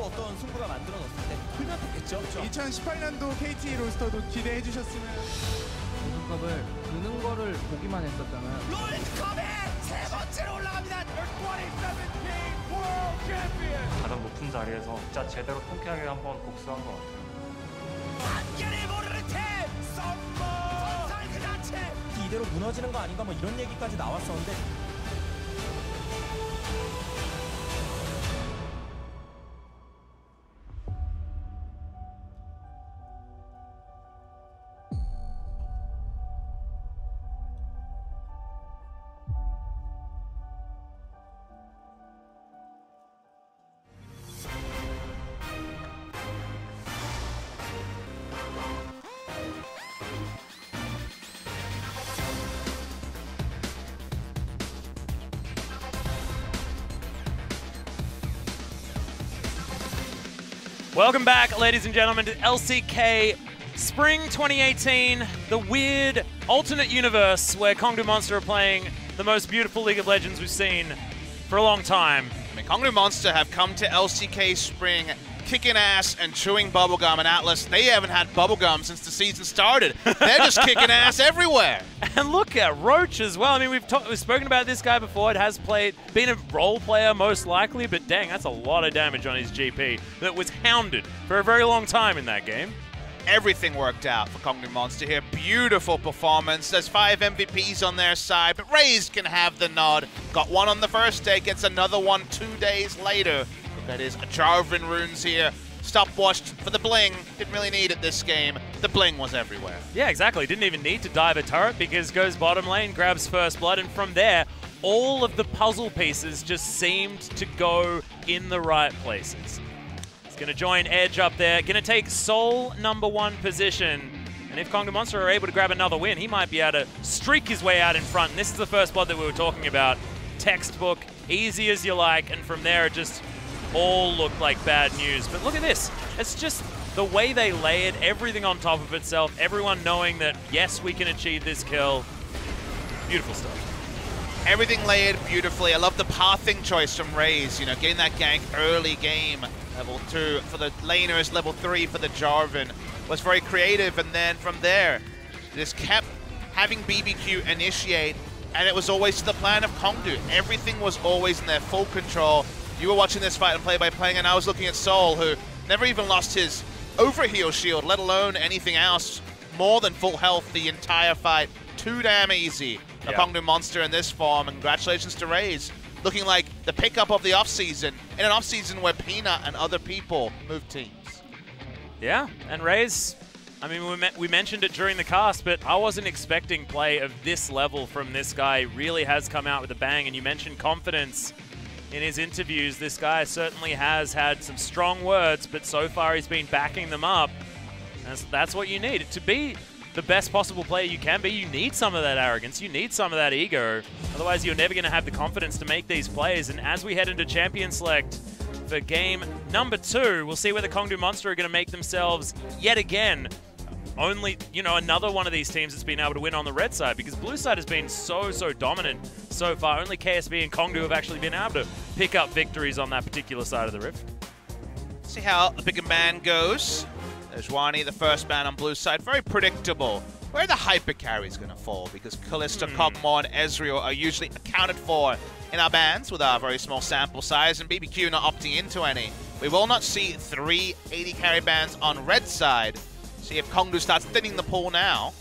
또 어떤 승부가 만들어졌을 때 풀면 됐겠죠. 2018년도 KT 로스터도 기대해 주셨으면 우승컵을 드는 거를 보기만 했었잖아요. 롤드컵에 세 번째로 올라갑니다. 가장 높은 자리에서 진짜 제대로 통쾌하게 한번 복수한 것 같아요. 한결이 모르는 팀 선발 그 자체 이대로 무너지는 거 아닌가 뭐 이런 얘기까지 나왔었는데 Welcome back, ladies and gentlemen, to LCK Spring 2018, the weird alternate universe where KONGDOO Monster are playing the most beautiful League of Legends we've seen for a long time. I mean, KONGDOO Monster have come to LCK Spring kicking ass and chewing bubblegum, and Atlas, they haven't had bubblegum since the season started. They're just kicking ass everywhere. And look at Roach as well. I mean, we've spoken about this guy before. It has been a role player most likely, but dang, that's a lot of damage on his GP that was hounded for a very long time in that game. Everything worked out for KONGDOO Monster here. Beautiful performance. There's 5 MVPs on their side, but Ryze can have the nod. Got one on the first day, gets another one 2 days later. That is Jarvan runes here. Stopwatched for the bling. Didn't really need it this game. The bling was everywhere. Yeah, exactly. Didn't even need to dive a turret because goes bottom lane, grabs first blood, and from there, all of the puzzle pieces just seemed to go in the right places. He's going to join Edge up there. Going to take SSol #1 position. And if KONGDOO Monster are able to grab another win, he might be able to streak his way out in front. And this is the first blood that we were talking about. Textbook, easy as you like, and from there it just all looked like bad news. But look at this. It's just the way they layered everything on top of itself, everyone knowing that, yes, we can achieve this kill. Beautiful stuff. Everything layered beautifully. I love the pathing choice from Ryze, you know, getting that gank early game. Level 2 for the laners, level 3 for the Jarvan. Was very creative, and then from there, just kept having BBQ initiate, and it was always to the plan of KONGDOO. Everything was always in their full control. You were watching this fight and play-by-playing, and I was looking at SSol, who never even lost his overheal shield, let alone anything else. More than full health the entire fight. Too damn easy. The KONGDOO Monster in this form, and congratulations to Ryze. Looking like the pickup of the offseason, in an offseason where Peanut and other people move teams. Yeah, and Ryze, I mean, we mentioned it during the cast, but I wasn't expecting play of this level from this guy. Really has come out with a bang, and you mentioned confidence in his interviews. This guy certainly has had some strong words, but so far he's been backing them up. That's what you need. To be the best possible player you can be, you need some of that arrogance, you need some of that ego. Otherwise, you're never going to have the confidence to make these plays. And as we head into Champion Select for game #2, we'll see whether KONGDOO Monster are going to make themselves, yet again, only, you know, another one of these teams that's been able to win on the red side, because blue side has been so dominant so far. Only KSB and KONGDOO have actually been able to pick up victories on that particular side of the rift. See how the big man goes. There's Wani, the first ban on blue side. Very predictable. Where the hyper carry is going to fall, because Kalista, Kog'Maw, and Ezreal are usually accounted for in our bans with our very small sample size, and BBQ not opting into any. We will not see 3 AD carry bans on red side. See if KONGDOO starts thinning the pool now.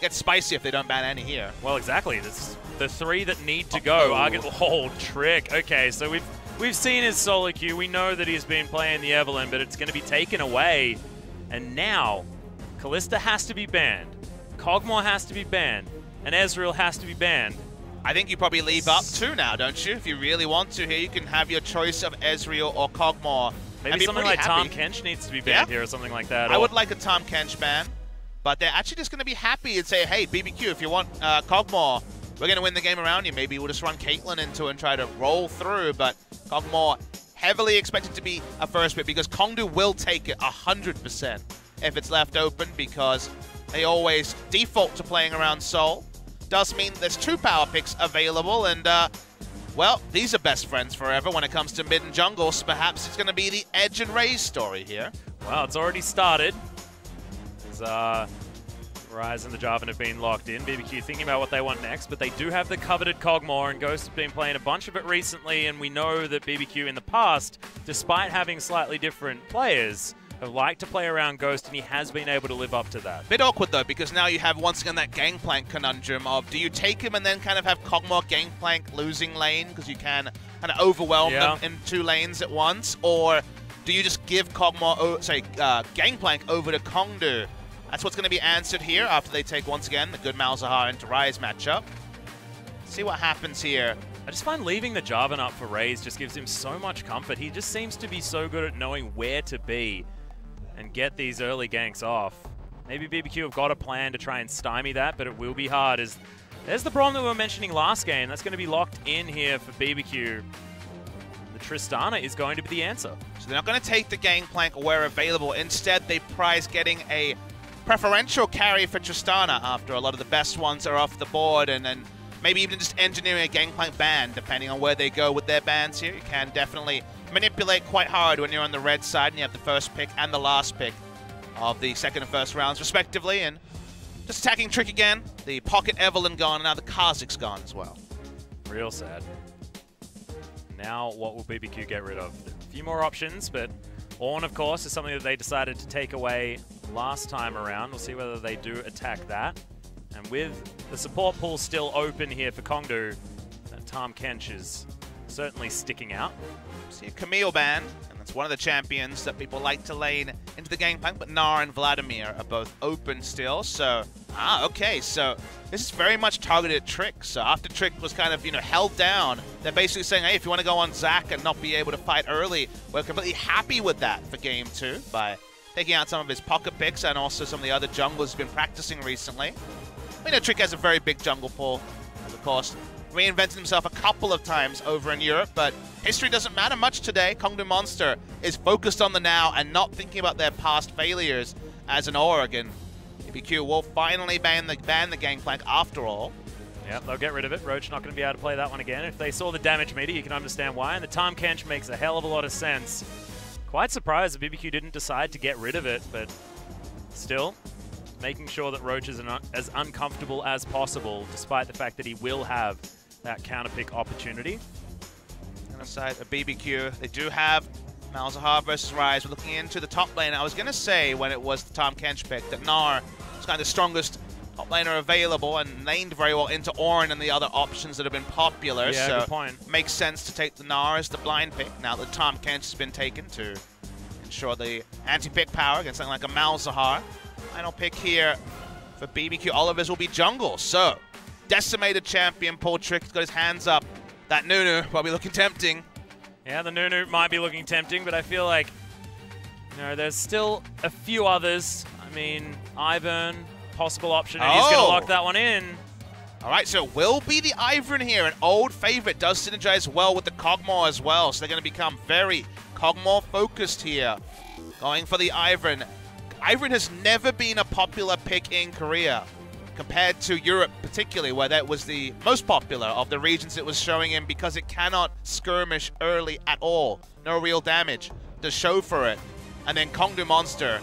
Gets spicy if they don't ban any here. Well, exactly. This, the 3 that need to go are going to... Oh, trick. Okay, so we've seen his solo queue. We know that he's been playing the Evelyn, but it's going to be taken away. And now, Kalista has to be banned. Kog'Maw has to be banned. And Ezreal has to be banned. I think you probably leave up 2 now, don't you? If you really want to here, you can have your choice of Ezreal or Kog'Maw. Maybe something like Tahm Kench needs to be banned here or something like that. I would like a Tahm Kench ban, but they're actually just going to be happy and say, hey, BBQ, if you want Kog'Maw, we're going to win the game around you. Maybe we'll just run Caitlyn into it and try to roll through, but Kog'Maw heavily expected to be a first pick, because KONGDOO will take it 100% if it's left open, because they always default to playing around SSol. Does mean there's 2 power picks available, and well, these are best friends forever when it comes to mid and jungle, so perhaps it's going to be the Edge and Ryze story here. Well, it's already started. As Ryze and the Jarvan have been locked in. BBQ thinking about what they want next, but they do have the coveted Kog'Maw, and Ghost has been playing a bunch of it recently, and we know that BBQ in the past, despite having slightly different players, have liked to play around Ghost, and he has been able to live up to that. Bit awkward though, because now you have once again that gangplank conundrum of do you take him and then kind of have Kog'Maw gangplank losing lane because you can kind of overwhelm them in 2 lanes at once, or do you just give Kog'Maw, gangplank over to KONGDOO? That's what's going to be answered here after they take once again the good Malzahar into Ryze matchup. See what happens here. I just find leaving the Jarvan up for Ryze just gives him so much comfort. He just seems to be so good at knowing where to be and get these early ganks off. Maybe BBQ have got a plan to try and stymie that, but it will be hard. There's the Braum that we were mentioning last game. That's going to be locked in here for BBQ. The Tristana is going to be the answer. So they're not going to take the gangplank where available. Instead, they prize getting a preferential carry for Tristana after a lot of the best ones are off the board, and then maybe even just engineering a gangplank ban, depending on where they go with their bans here. You can definitely manipulate quite hard when you're on the red side and you have the first pick and the last pick of the second and first rounds, respectively. And just attacking Trick again. The Pocket Evelyn gone, and now the Kha'Zix's gone as well. Real sad. Now, what will BBQ get rid of? A few more options, but Ornn, of course, is something that they decided to take away last time around. We'll see whether they do attack that. And with the support pool still open here for KONGDOO, that Tahm Kench is certainly sticking out. See a Camille ban, and that's one of the champions that people like to lane into the gangplank, but Gnar and Vladimir are both open still, so... okay, so this is very much targeted at Trick. So after Trick was kind of, held down, they're basically saying, hey, if you want to go on Zac and not be able to fight early, we're completely happy with that for Game 2 by taking out some of his pocket picks and also some of the other junglers who've been practicing recently. We know Trick has a very big jungle pool, and of course, reinvented himself a couple of times over in Europe, but history doesn't matter much today. KONGDOO Monster is focused on the now and not thinking about their past failures as an org, and BBQ will finally ban the gangplank after all. Yep, they'll get rid of it. Roach not going to be able to play that one again. If they saw the damage meter, you can understand why, and the Tahm Kench makes a hell of a lot of sense. Quite surprised that BBQ didn't decide to get rid of it, but still, making sure that Roach is as uncomfortable as possible, despite the fact that he will have that counter pick opportunity. On the side of BBQ, they do have Malzahar versus Ryze. We're looking into the top lane. I was going to say, when it was the Tahm Kench pick, that Gnar was kind of the strongest top laner available and laned very well into Ornn and the other options that have been popular. Yeah, so good point. Makes sense to take the Gnar as the blind pick now that Tahm Kench has been taken to ensure the anti-pick power against something like a Malzahar. Final pick here for BBQ Olivers will be jungle. So, decimated champion Paul Trick has got his hands up. That Nunu probably looking tempting. Yeah, the Nunu might be looking tempting, but I feel like, there's still a few others. I mean, Ivern, possible option, and he's going to lock that one in. All right, so it will be the Ivern here, an old favorite. Does synergize well with the Kog'Maw as well, so they're going to become very Kog'Maw focused here. Going for the Ivern. Ivern has never been a popular pick in Korea, compared to Europe particularly, where that was the most popular of the regions it was showing in because it cannot skirmish early at all. No real damage to show for it. And then KONGDOO Monster.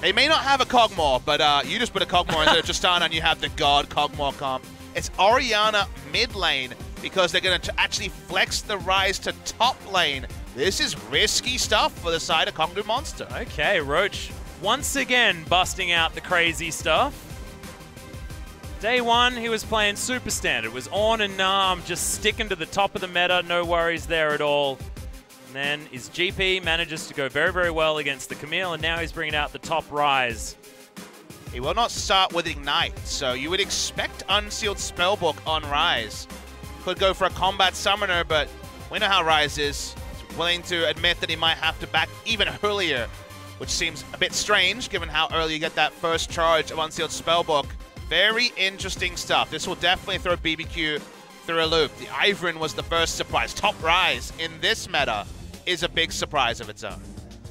They may not have a Kog'Maw, but you just put a Kog'Maw into Tristana and you have the God Kog'Maw comp. It's Orianna mid lane because they're going to actually flex the Ryze to top lane. This is risky stuff for the side of KONGDOO Monster. Okay, Roach once again busting out the crazy stuff. Day one, he was playing super standard. It was Ornn and Tahm just sticking to the top of the meta. No worries there at all. And then his GP manages to go very, very well against the Camille, and now he's bringing out the top Ryze. He will not start with Ignite, so you would expect Unsealed Spellbook on Ryze. Could go for a combat summoner, but we know how Ryze is. He's willing to admit that he might have to back even earlier, which seems a bit strange given how early you get that first charge of Unsealed Spellbook. Very interesting stuff. This will definitely throw BBQ through a loop. The Ivern was the first surprise. Top Ryze in this meta is a big surprise of its own.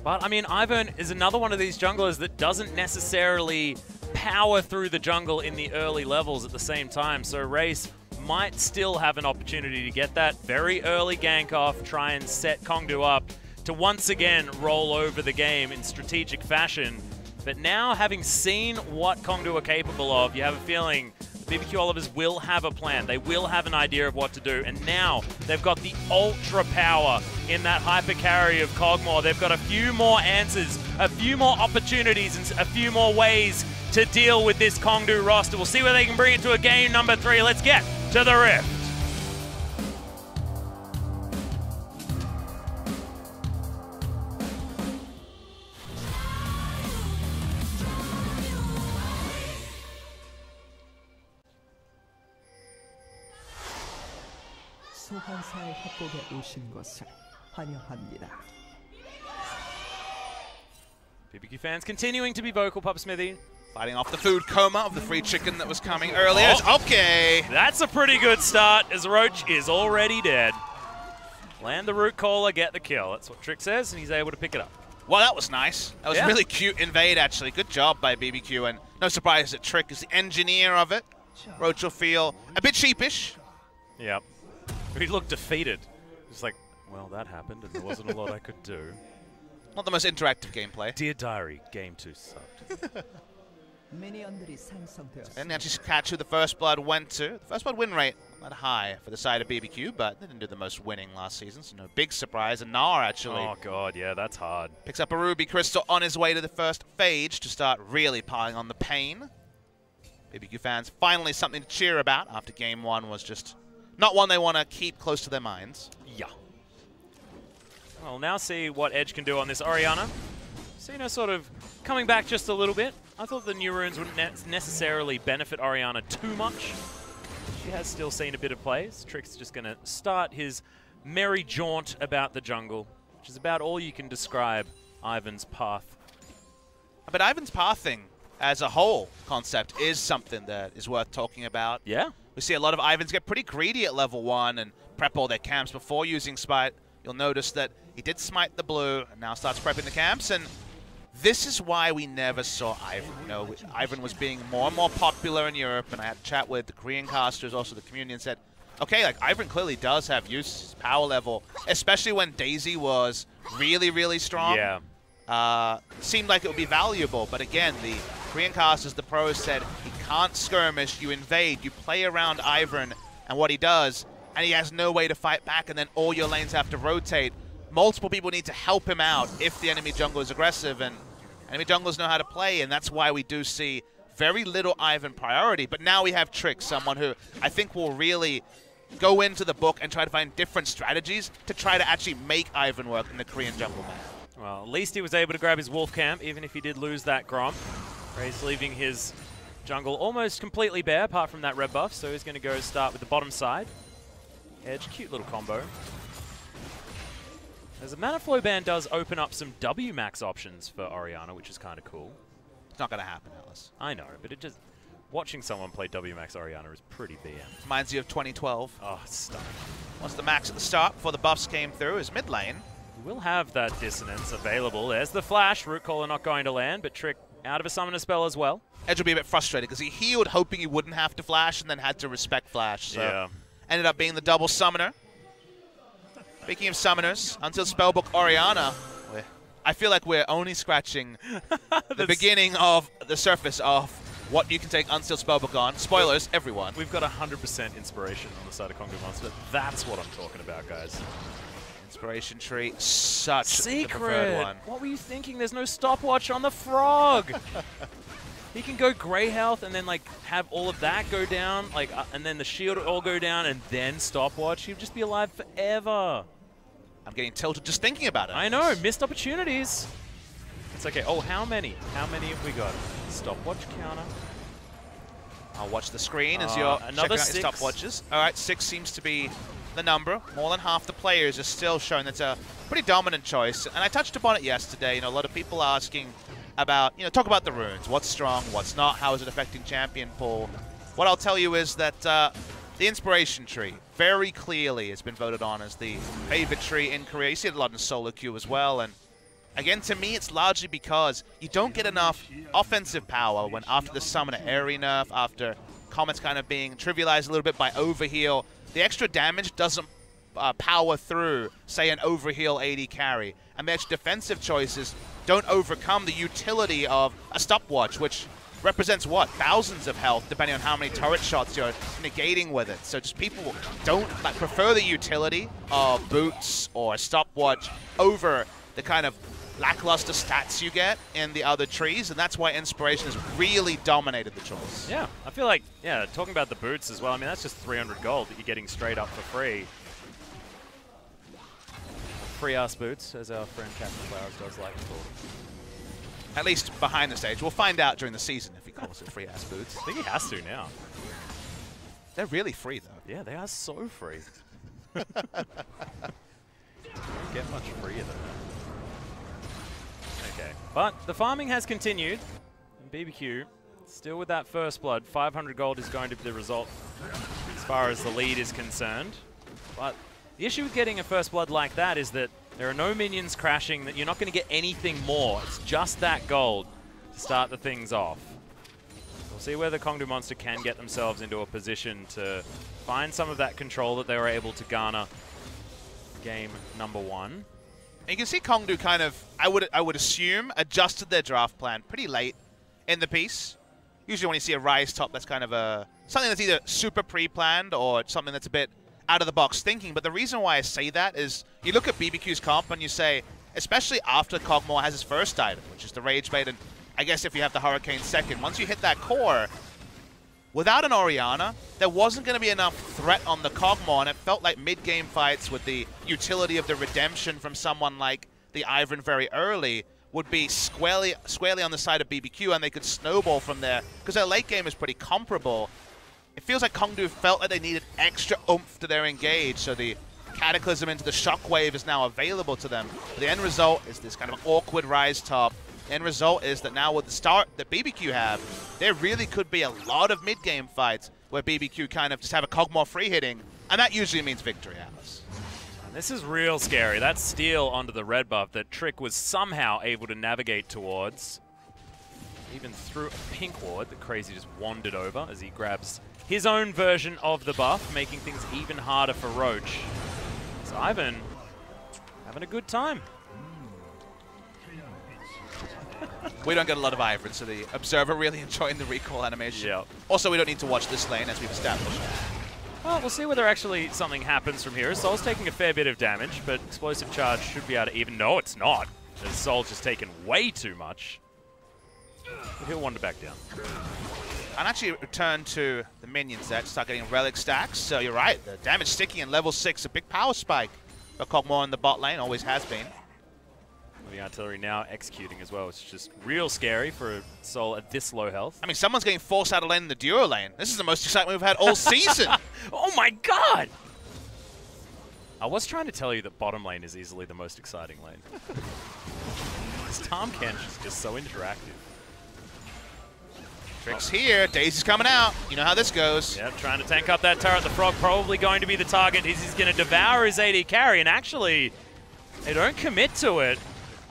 But, I mean, Ivern is another one of these junglers that doesn't necessarily power through the jungle in the early levels at the same time. So Ryze might still have an opportunity to get that very early gank off, try and set KONGDOO up to once again roll over the game in strategic fashion. But now, having seen what KONGDOO are capable of, you have a feeling BBQ Olivers will have a plan. They will have an idea of what to do. And now they've got the ultra power in that hyper carry of Kog'Maw. They've got a few more answers, a few more opportunities, and a few more ways to deal with this KONGDOO roster. We'll see where they can bring it to a game number 3. Let's get to the Rift. 소환사의 협곡에 오신 것을 환영합니다. BBQ fans continuing to be vocal, Papa Smithy. Fighting off the food coma of the free chicken that was coming earlier. Okay. That's a pretty good start as Roach is already dead. Land the root caller, get the kill. That's what Trick says, and he's able to pick it up. Well, that was nice. That was really cute invade, actually. Good job by BBQ, and no surprise that Trick is the engineer of it. Roach will feel a bit sheepish. Yep. He looked defeated. He's like, well, that happened, and there wasn't a lot I could do. Not the most interactive gameplay. Dear Diary, Game 2 sucked. And actually catch who the first blood went to. The first blood win rate not high for the side of BBQ, but they didn't do the most winning last season, so no big surprise. And Gnar actually Oh god, yeah, that's hard. picks up a Ruby Crystal on his way to the first phage to start really piling on the pain. BBQ fans finally something to cheer about after game 1 was just not one they want to keep close to their minds. Yeah. Well, we'll now see what Edge can do on this Orianna. Cena sort of coming back just a little bit. I thought the new runes wouldn't necessarily benefit Orianna too much. She has still seen a bit of plays. Trick's just going to start his merry jaunt about the jungle, which is about all you can describe Ivern's path. But Ivern's pathing as a whole concept is something that is worth talking about. Yeah. We see a lot of Iverns get pretty greedy at level 1 and prep all their camps before using Smite. You'll notice that he did smite the blue and now starts prepping the camps, and this is why we never saw Ivern. You know, Ivern was being more and more popular in Europe, and I had a chat with the Korean casters, also the community, and said, okay, like Ivern clearly does have use, his power level, especially when Daisy was really, really strong. Yeah. Seemed like it would be valuable, but again, the Korean casters, the pros said, he can't skirmish, you invade, you play around Ivern and what he does, and he has no way to fight back, and then all your lanes have to rotate. Multiple people need to help him out if the enemy jungle is aggressive, and enemy junglers know how to play, and that's why we do see very little Ivern priority. But now we have Trick, someone who I think will really go into the book and try to find different strategies to try to actually make Ivern work in the Korean jungle map. Well, at least he was able to grab his wolf camp, even if he did lose that Grom. Ryze leaving his jungle almost completely bare, apart from that red buff, so he's going to go start with the bottom side. Edge, cute little combo. As a mana flow ban does open up some W max options for Orianna, which is kind of cool. It's not going to happen, Alice. I know, but it just... Watching someone play W max Orianna is pretty BM. Reminds you of 2012. Oh, it's stunning. Once the max at the start, before the buffs came through, is mid lane. We will have that dissonance available. There's the flash. Root Caller not going to land, but Trick out of a summoner spell as well. Edge will be a bit frustrated because he healed hoping he wouldn't have to flash and then had to respect flash. So yeah. Ended up being the double summoner. Speaking of summoners, until Spellbook Orianna, I feel like we're only scratching the beginning of the surface of what you can take Unsealed Spellbook on. Spoilers, everyone. We've got 100% inspiration on the side of KONGDOO Monster. That's what I'm talking about, guys. Inspiration tree, such Secret. the preferred one. What were you thinking? There's no stopwatch on the frog. He can go Grey Health and then like have all of that go down, like, and then the shield all go down and then stopwatch. He'd just be alive forever. I'm getting tilted just thinking about it. I know, missed opportunities. It's okay. Oh, how many? How many have we got? Stopwatch counter. I'll watch the screen as you're another checking out your stopwatches. All right, 6 seems to be the number. More than half the players are still showing that's a pretty dominant choice. And I touched upon it yesterday. You know, a lot of people asking about, you know, talk about the runes. What's strong, what's not, how is it affecting champion pool? What I'll tell you is that the Inspiration Tree very clearly has been voted on as the favorite tree in Korea. You see it a lot in solo queue as well. And again, to me, it's largely because you don't get enough offensive power when after the summoner area nerf, after comments kind of being trivialized a little bit by overheal. The extra damage doesn't power through, say, an overheal AD carry. And the extra defensive choices don't overcome the utility of a stopwatch, which represents what? Thousands of health, depending on how many turret shots you're negating with it. So just people don't prefer the utility of boots or a stopwatch over the kind of lackluster stats you get in the other trees, and that's why Inspiration has really dominated the choice. Yeah, I feel like, yeah, talking about the boots as well, I mean, that's just 300 gold that you're getting straight up for free. Free-ass boots, as our friend Captain Flowers does like to call them. At least behind the stage. We'll find out during the season if he calls it free-ass boots. I think he has to now. They're really free, though. Yeah, they are so free. Don't get much freer than that. Okay, but the farming has continued. And BBQ, still with that first blood, 500 gold is going to be the result as far as the lead is concerned. But the issue with getting a first blood like that is that there are no minions crashing, that you're not going to get anything more. It's just that gold to start the things off. We'll see whether KONGDOO Monster can get themselves into a position to find some of that control that they were able to garner game number 1. And you can see KONGDOO kind of, I would assume, adjusted their draft plan pretty late in the piece. Usually when you see a Ryze top, that's kind of something that's either super pre-planned or something that's a bit out-of-the-box thinking. But the reason why I say that is you look at BBQ's comp and you say, especially after Kog'Maw has his first item, which is the Rage Bait, and I guess if you have the Hurricane second, once you hit that core, without an Orianna, there wasn't going to be enough threat on the Kog'Maw, and it felt like mid-game fights with the utility of the redemption from someone like the Ivern very early would be squarely on the side of BBQ, and they could snowball from there, because their late game is pretty comparable. It feels like KONGDOO felt like they needed extra oomph to their engage, so the Cataclysm into the Shockwave is now available to them. But the end result is this kind of awkward Ryze top. The end result is that now with the start that BBQ have, there really could be a lot of mid-game fights where BBQ kind of just have a Kog'Maw free hitting, and that usually means victory, Alice. This is real scary. That steal onto the red buff that Trick was somehow able to navigate towards. Even through a pink ward that Crazy just wandered over as he grabs his own version of the buff, making things even harder for Roach. So Ivern having a good time. We don't get a lot of Ivern, so the Observer really enjoying the recall animation. Yep. Also, we don't need to watch this lane, as we've established. Well, we'll see whether actually something happens from here. SSol's taking a fair bit of damage, but Explosive Charge should be able to even... No, it's not. SSol's just taken way too much. But he'll wander back down. And actually return to the minions there to start getting relic stacks. So you're right, the damage sticking in level 6, a big power spike for Kog'Maw in the bot lane, always has been. The artillery now executing as well. It's just real scary for SSol at this low health. I mean, someone's getting forced out of lane in the duo lane. This is the most excitement we've had all season. Oh my god! I was trying to tell you that bottom lane is easily the most exciting lane. This Tahm Kench is just so interactive. Trick's here, Daisy's coming out. You know how this goes. Yep, trying to tank up that turret. The Frog probably going to be the target. He's going to devour his AD carry, and actually, they don't commit to it.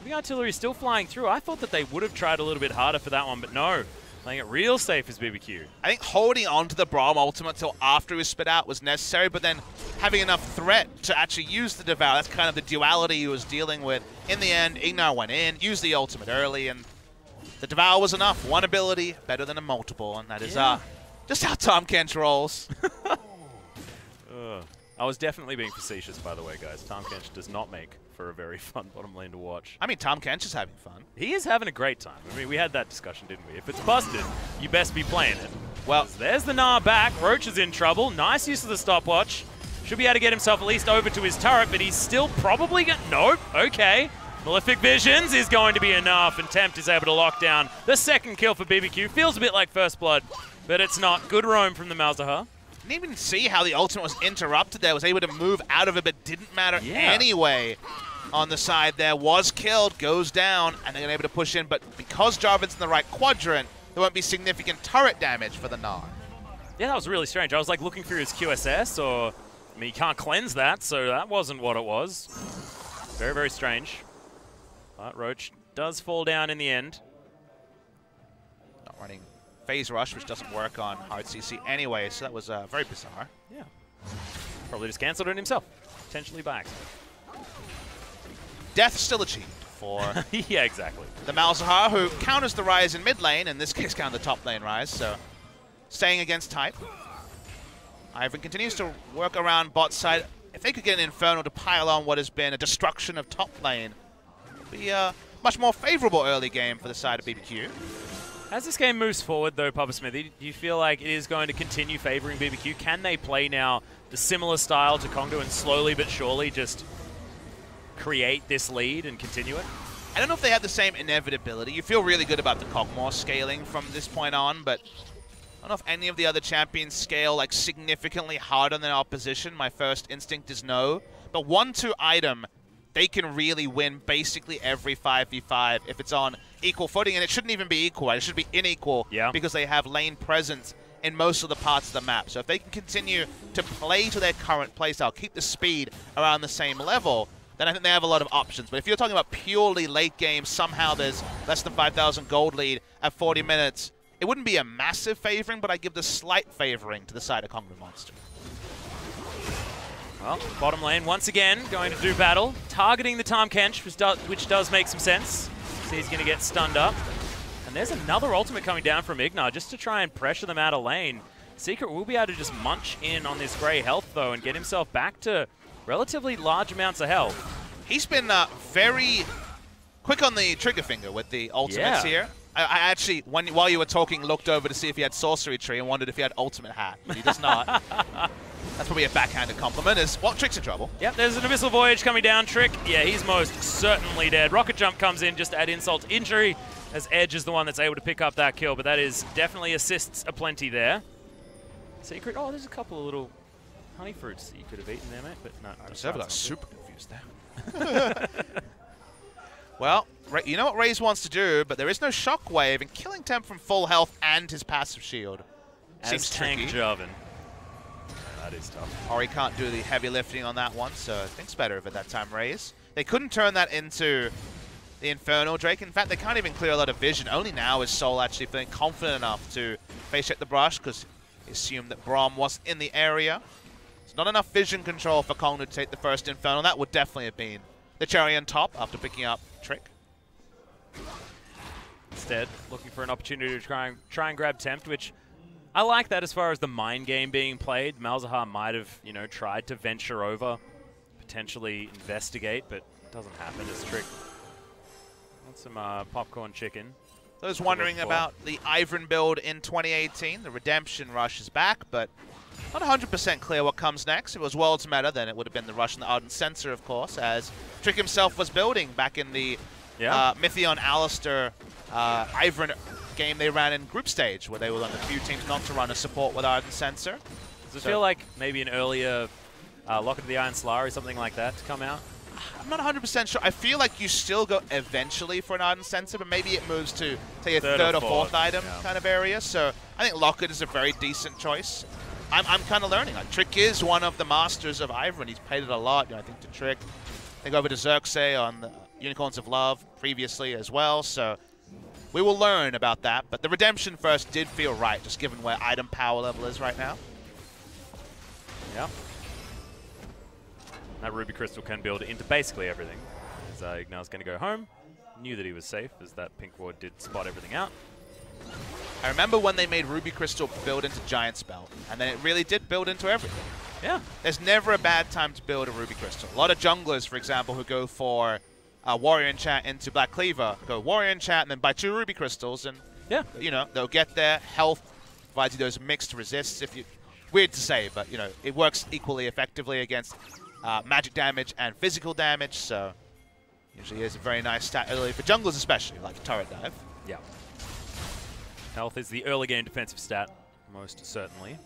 The artillery is still flying through. I thought that they would have tried a little bit harder for that one, but no. Playing it real safe as BBQ. I think holding on to the Braum ultimate till after he was spit out was necessary, but then having enough threat to actually use the Devour, that's kind of the duality he was dealing with. In the end, IgNar went in, used the ultimate early, and the Devour was enough. One ability better than a multiple, and that is just how Tahm Kench rolls. I was definitely being facetious, by the way, guys. Tahm Kench does not make for a very fun bottom lane to watch. I mean, Tahm Kench is having fun. He is having a great time. I mean, we had that discussion, didn't we? If it's busted, you best be playing it. Well, there's the Gnar back. Roach is in trouble. Nice use of the stopwatch. Should be able to get himself at least over to his turret, but he's still probably going to... Nope. Okay. Malefic Visions is going to be enough, and Tempt is able to lock down the second kill for BBQ. Feels a bit like first blood, but it's not. Good roam from the Malzahar. Didn't even see how the ultimate was interrupted there. Was able to move out of it, but didn't matter anyway. On the side there, was killed, goes down, and they're able to push in. But because Jarvan's in the right quadrant, there won't be significant turret damage for the Gnar. Yeah, that was really strange. I was like looking through his QSS, or I mean, you can't cleanse that, so that wasn't what it was. Very, very strange. But Roach does fall down in the end. Not running phase rush, which doesn't work on hard CC anyway, so that was very bizarre. Yeah. Probably just cancelled it himself. Potentially by accident. Death still achieved for yeah, exactly. the Malzahar, who counters the Ryze in mid lane, in this case counter the top lane Ryze, so staying against type. Ivern continues to work around bot side. If they could get an Infernal to pile on what has been a destruction of top lane, it would be a much more favorable early game for the side of BBQ. As this game moves forward, though, Papa Smithy, do you feel like it is going to continue favoring BBQ? Can they play now the similar style to KONGDOO and slowly but surely just create this lead and continue it? I don't know if they have the same inevitability. You feel really good about the Kog'Maw scaling from this point on, but I don't know if any of the other champions scale like significantly harder than opposition. My first instinct is no. But 1-2 item, they can really win basically every 5v5 if it's on equal footing, and it shouldn't even be equal. It should be unequal because they have lane presence in most of the parts of the map. So if they can continue to play to their current playstyle, keep the speed around the same level, then I think they have a lot of options. But if you're talking about purely late game, somehow there's less than 5,000 gold lead at 40 minutes, it wouldn't be a massive favoring, but I give the slight favoring to the side of KONGDOO Monster. Well, bottom lane once again going to do battle, targeting the Tahm Kench, which does make some sense. So he's going to get stunned up. And there's another ultimate coming down from IgNar just to try and pressure them out of lane. Secret will be able to just munch in on this grey health, though, and get himself back to relatively large amounts of health. He's been very quick on the trigger finger with the ultimates here. I actually, while you were talking, looked over to see if he had Sorcery Tree and wondered if he had Ultimate Hat, but he does not. That's probably a backhanded compliment. Trick's in trouble. Yep, there's an Abyssal Voyage coming down. Trick, yeah, he's most certainly dead. Rocket Jump comes in just to add insult to injury, as Edge is the one that's able to pick up that kill, but that is definitely assists aplenty there. Secret, oh, there's a couple of little honey fruits that you could have eaten there, mate, but no. I got super confused there. Well, you know what Ryze wants to do, but there is no Shockwave, and killing Tempt from full health and his passive shield seems tricky. Jarvan. That is tough. Ori can't do the heavy lifting on that one, so thinks better of it that time, Ryze. They couldn't turn that into the Infernal Drake. In fact, they can't even clear a lot of vision. Only now is SSol actually feeling confident enough to face check the brush, because he assumed that Braum wasn't in the area. It's not enough vision control for KONGDOO to take the first Infernal. That would definitely have been the cherry on top after picking up Trick. Instead, looking for an opportunity to try and grab Tempt, which I like that as far as the mind game being played. Malzahar might have, tried to venture over, potentially investigate, but it doesn't happen. It's Trick. Want some popcorn chicken. Those wondering about the Ivern build in 2018, the Redemption Rush is back, but not 100% clear what comes next. If it was Worlds Meta, then it would have been the Rush and the Ardent Sensor, of course, as Trick himself was building back in the Mythion Alistair Ivern game they ran in group stage, where they were one of the few teams not to run a support with Ardent Sensor. Does it feel like maybe an earlier Locket of the Iron Slayer or something like that to come out? I'm not 100% sure. I feel like you still go eventually for an Ardent Sensor, but maybe it moves to, say, a third or fourth item kind of area. So I think Locket is a very decent choice. I'm kind of learning. Like, Trick is one of the masters of Ivern. He's played it a lot, I think, to Trick. I think over to Xerxes on the Unicorns of Love previously as well. So we will learn about that. But the Redemption first did feel right, just given where item power level is right now. Yeah. That Ruby Crystal can build into basically everything. As IgNar's going to go home. Knew that he was safe, as that pink ward did spot everything out. I remember when they made Ruby Crystal build into Giant Spell, and then it really did build into everything. Yeah. There's never a bad time to build a Ruby Crystal. A lot of junglers, for example, who go for Warrior Enchant into Black Cleaver, go Warrior Enchant and then buy 2 Ruby Crystals, and they'll get their health, provides you those mixed resists. Weird to say, but it works equally effectively against magic damage and physical damage, so usually is a very nice stat early for junglers, especially like Turret Dive. Yeah. Health is the early game defensive stat, most certainly.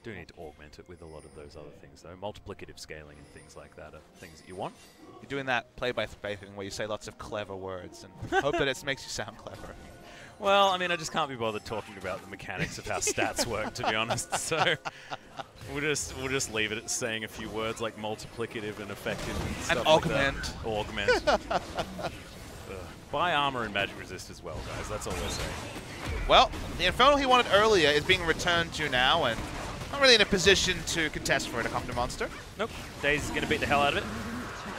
Do need to augment it with a lot of those other things, though. Multiplicative scaling and things like that are things that you want. You're doing that play-by-play thing where you say lots of clever words and hope that it makes you sound clever. Well, I mean, I just can't be bothered talking about the mechanics of how stats work, to be honest. So we'll just leave it at saying a few words like multiplicative and effective and stuff augment. like that. Augment. Buy armor and magic resist as well, guys. That's all we're saying. Well, the Infernal he wanted earlier is being returned to now, and not really in a position to contest for it, a KONGDOO monster. Nope. Daisy's going to beat the hell out of it.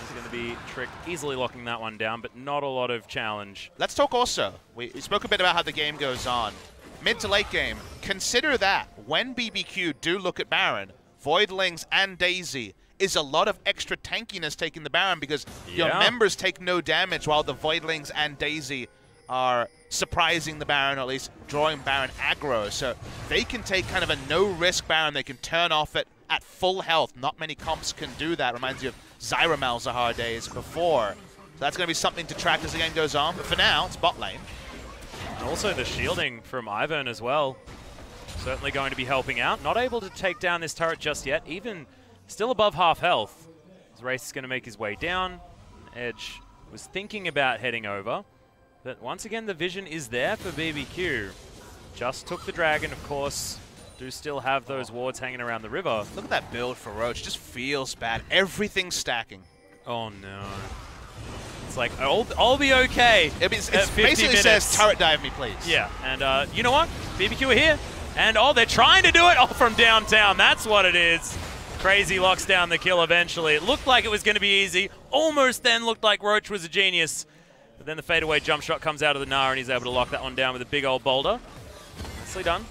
He's going to be Trick easily locking that one down, but not a lot of challenge. Let's talk also. We spoke a bit about how the game goes on. Mid to late game, consider that when BBQ do look at Baron, Voidlings and Daisy is a lot of extra tankiness taking the Baron because your members take no damage while the Voidlings and Daisy are surprising the Baron, or at least drawing Baron aggro. So they can take kind of a no-risk Baron. They can turn off it at full health. Not many comps can do that. Reminds you of Zyra Malzahar days before. So that's going to be something to track as the game goes on. But for now, it's bot lane. And also the shielding from Ivern as well. Certainly going to be helping out. Not able to take down this turret just yet. Even still above half health. As Ryze is going to make his way down. Edge was thinking about heading over. But once again, the vision is there for BBQ. Just took the dragon, of course. Do still have those wards hanging around the river. Look at that build for Roach. Just feels bad. Everything's stacking. Oh, no. It's like, I'll be okay. It basically says, turret dive me, please. Yeah, and you know what? BBQ are here. And, they're trying to do it from downtown. That's what it is. Crazy locks down the kill eventually. It looked like it was going to be easy. Almost then looked like Roach was a genius. But then the fadeaway jump shot comes out of the Gnar, and he's able to lock that one down with a big old boulder. Nicely done.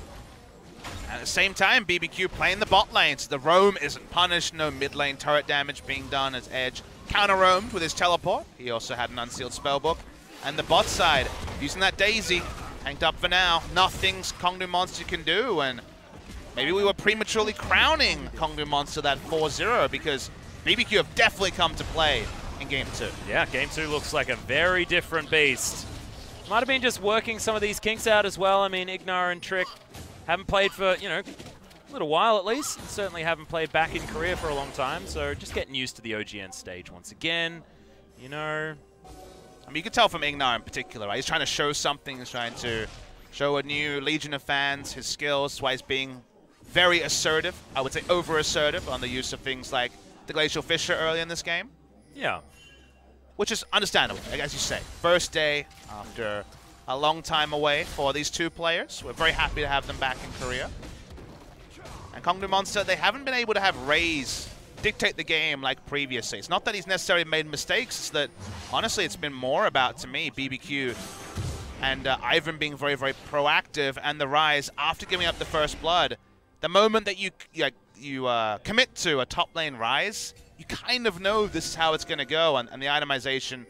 And at the same time, BBQ playing the bot lane. So the roam isn't punished. No mid lane turret damage being done as Edge counter-roamed with his teleport. He also had an unsealed spellbook. And the bot side, using that Daisy, tanked up for now. Nothing's KONGDOO Monster can do. And maybe we were prematurely crowning KONGDOO Monster that 4-0 because BBQ have definitely come to play in Game 2. Yeah, Game 2 looks like a very different beast. Might have been just working some of these kinks out as well. I mean, IgNar and Trick haven't played for, you know, a little while at least. Certainly haven't played back in Korea for a long time, so just getting used to the OGN stage once again. You know, I mean, you can tell from IgNar in particular, right? He's trying to show something. He's trying to show a new legion of fans his skills. That's why he's being very assertive. I would say over-assertive on the use of things like the Glacial Fissure early in this game. Yeah. Which is understandable, as you say. First day after a long time away for these two players. We're very happy to have them back in Korea. And KONGDOO Monster, they haven't been able to have Ryze dictate the game like previously. It's not that he's necessarily made mistakes, it's that, honestly, it's been more about, to me, BBQ and Ivern being very, very proactive, and the Ryze, after giving up the first blood, the moment that you commit to a top lane Ryze, you kind of know this is how it's going to go, and the itemization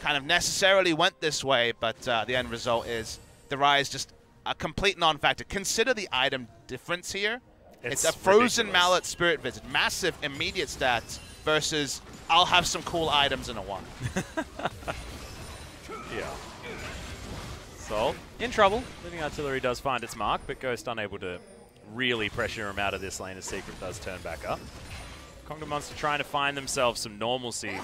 kind of necessarily went this way, but the end result is the Ryze just a complete non-factor. Consider the item difference here. It's a Frozen Mallet Spirit Visit. Massive immediate stats versus I'll have some cool items in a one. Yeah. Sol in trouble. Living Artillery does find its mark, but Ghost unable to really pressure him out of this lane as Secret does turn back up. KONGDOO Monster trying to find themselves some normalcy,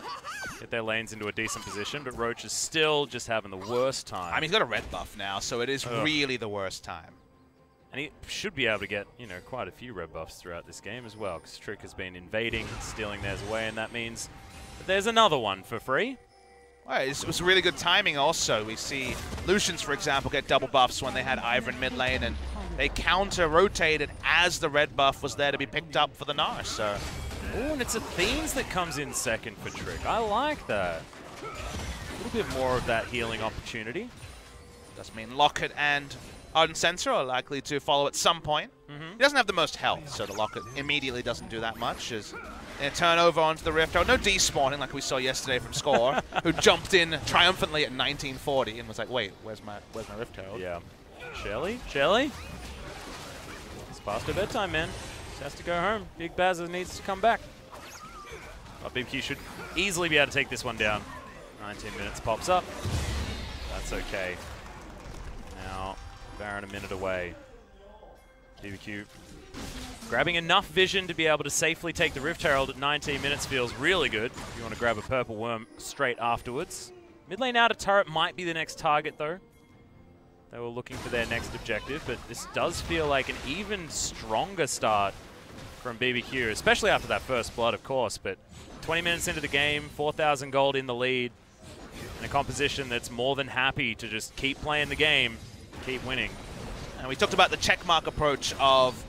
get their lanes into a decent position, but Roach is still just having the worst time. I mean, he's got a red buff now, so it is really the worst time. And he should be able to get, you know, quite a few red buffs throughout this game as well, because Trick has been invading, stealing theirs away, and that means that there's another one for free. Well, it was really good timing also. We see Lucians, for example, get double buffs when they had Ivern mid lane, and they counter-rotated as the red buff was there to be picked up for the Gnar, so... Oh, and it's Athene's that comes in second for Trick. I like that. A little bit more of that healing opportunity. Does mean Locket and Ardent Sensor are likely to follow at some point. He doesn't have the most health, so the Locket immediately doesn't do that much. As they turn over onto the Rift. Oh, no despawning like we saw yesterday from Score, who jumped in triumphantly at 1940 and was like, wait, where's my Rift Herald? Yeah. Shelly? It's past her bedtime, man. Has to go home. Big Bazza needs to come back. Well, BBQ should easily be able to take this one down. 19 minutes pops up. That's okay. Now, Baron a minute away. BBQ grabbing enough vision to be able to safely take the Rift Herald at 19 minutes feels really good. If you want to grab a purple worm straight afterwards. Mid lane out of turret might be the next target though. They were looking for their next objective, but this does feel like an even stronger start from BBQ, especially after that first blood, of course. But 20 minutes into the game, 4,000 gold in the lead. and a composition that's more than happy to just keep playing the game, keep winning. And we talked about the checkmark approach of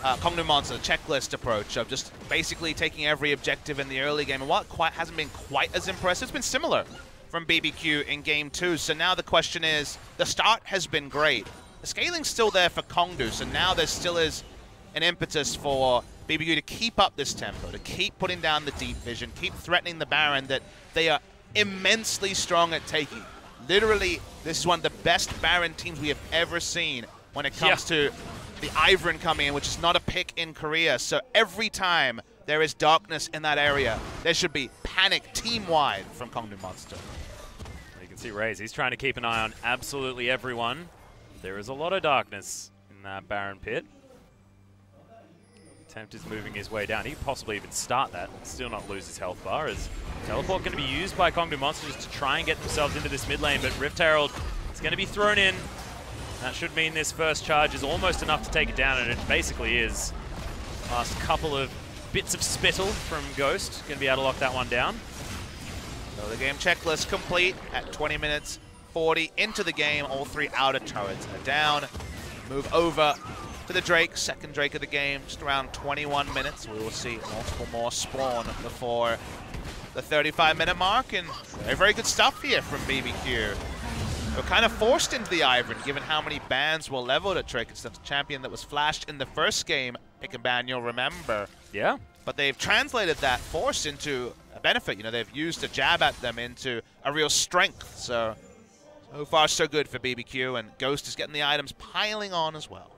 KONGDOO Monster, the checklist approach of just basically taking every objective in the early game. And while it hasn't been quite as impressive, it's been similar from BBQ in Game 2. So now the question is, the start has been great. The scaling's still there for KONGDOO, so now there still is an impetus for BBQ to keep up this tempo, to keep putting down the deep vision, keep threatening the Baron that they are immensely strong at taking. Literally, this is one of the best Baron teams we have ever seen when it comes to the Ivern coming in, which is not a pick in Korea. So every time there is darkness in that area, there should be panic team-wide from KONGDOO Monster. You can see Ryze, he's trying to keep an eye on absolutely everyone. There is a lot of darkness in that Baron pit. Tempt is moving his way down. He could possibly even start that, still not lose his health bar, as teleport going to be used by KONGDOO Monster just to try and get themselves into this mid lane, but Rift Herald is going to be thrown in. That should mean this first charge is almost enough to take it down, and it basically is. Last couple of bits of spittle from Ghost. Going to be able to lock that one down. So the game checklist complete at 20 minutes 40 into the game. All 3 outer turrets are down. Move over to the Drake, second Drake of the game, just around 21 minutes. We will see multiple more spawn before the 35-minute mark, and very good stuff here from BBQ. We're kind of forced into the Ivern, given how many bans were leveled at Drake. It's the champion that was flashed in the first game, pick and ban, you'll remember. Yeah. But they've translated that force into a benefit. You know, they've used a jab at them into a real strength. So far, so good for BBQ, and Ghost is getting the items piling on as well.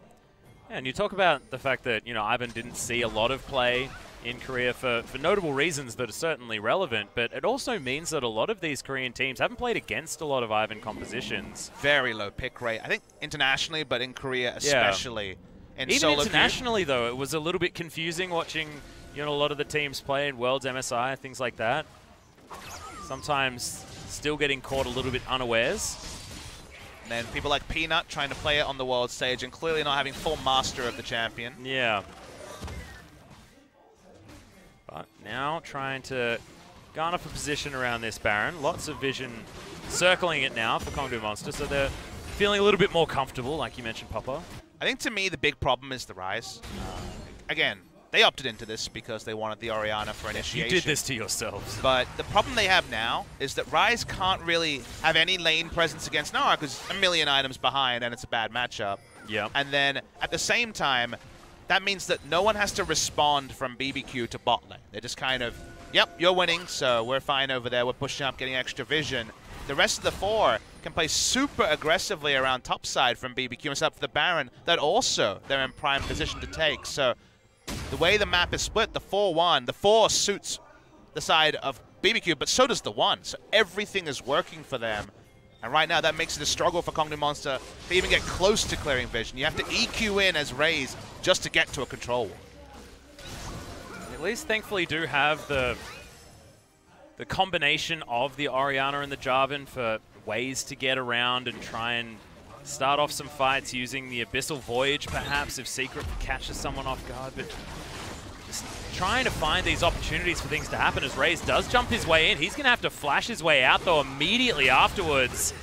Yeah, and you talk about the fact that, you know, Ivern didn't see a lot of play in Korea for notable reasons that are certainly relevant, but it also means that a lot of these Korean teams haven't played against a lot of Ivern compositions. Very low pick rate, I think internationally, but in Korea especially. Yeah. Even internationally, though, it was a little bit confusing watching, you know, a lot of the teams play in Worlds, MSI, things like that. Sometimes still getting caught a little bit unawares. And then people like Peanut trying to play it on the world stage and clearly not having full master of the champion. Yeah. But now trying to garner for position around this Baron. Lots of vision circling it now for KONGDOO Monster, so they're feeling a little bit more comfortable, like you mentioned, Papa. I think to me the big problem is the Ryze. Again, they opted into this because they wanted the Orianna for initiation. You did this to yourselves. But the problem they have now is that Ryze can't really have any lane presence against Gnar because a million items behind and it's a bad matchup. Yeah. And then at the same time, that means that no one has to respond from BBQ to bot lane. They're just kind of, yep, you're winning, so we're fine over there. We're pushing up, getting extra vision. The rest of the 4 can play super aggressively around topside from BBQ, except for the Baron that also they're in prime position to take. So the way the map is split, the 4-1, the 4 suits the side of BBQ, but so does the 1. So everything is working for them. And right now that makes it a struggle for KONGDOO Monster to even get close to clearing vision. You have to EQ in as Ryze just to get to a control wall. At least thankfully do have the combination of the Orianna and the Jarvan for ways to get around and try and start off some fights using the Abyssal Voyage perhaps if Secret catches someone off guard, but just trying to find these opportunities for things to happen as Ryze does jump his way in. He's going to have to flash his way out though immediately afterwards.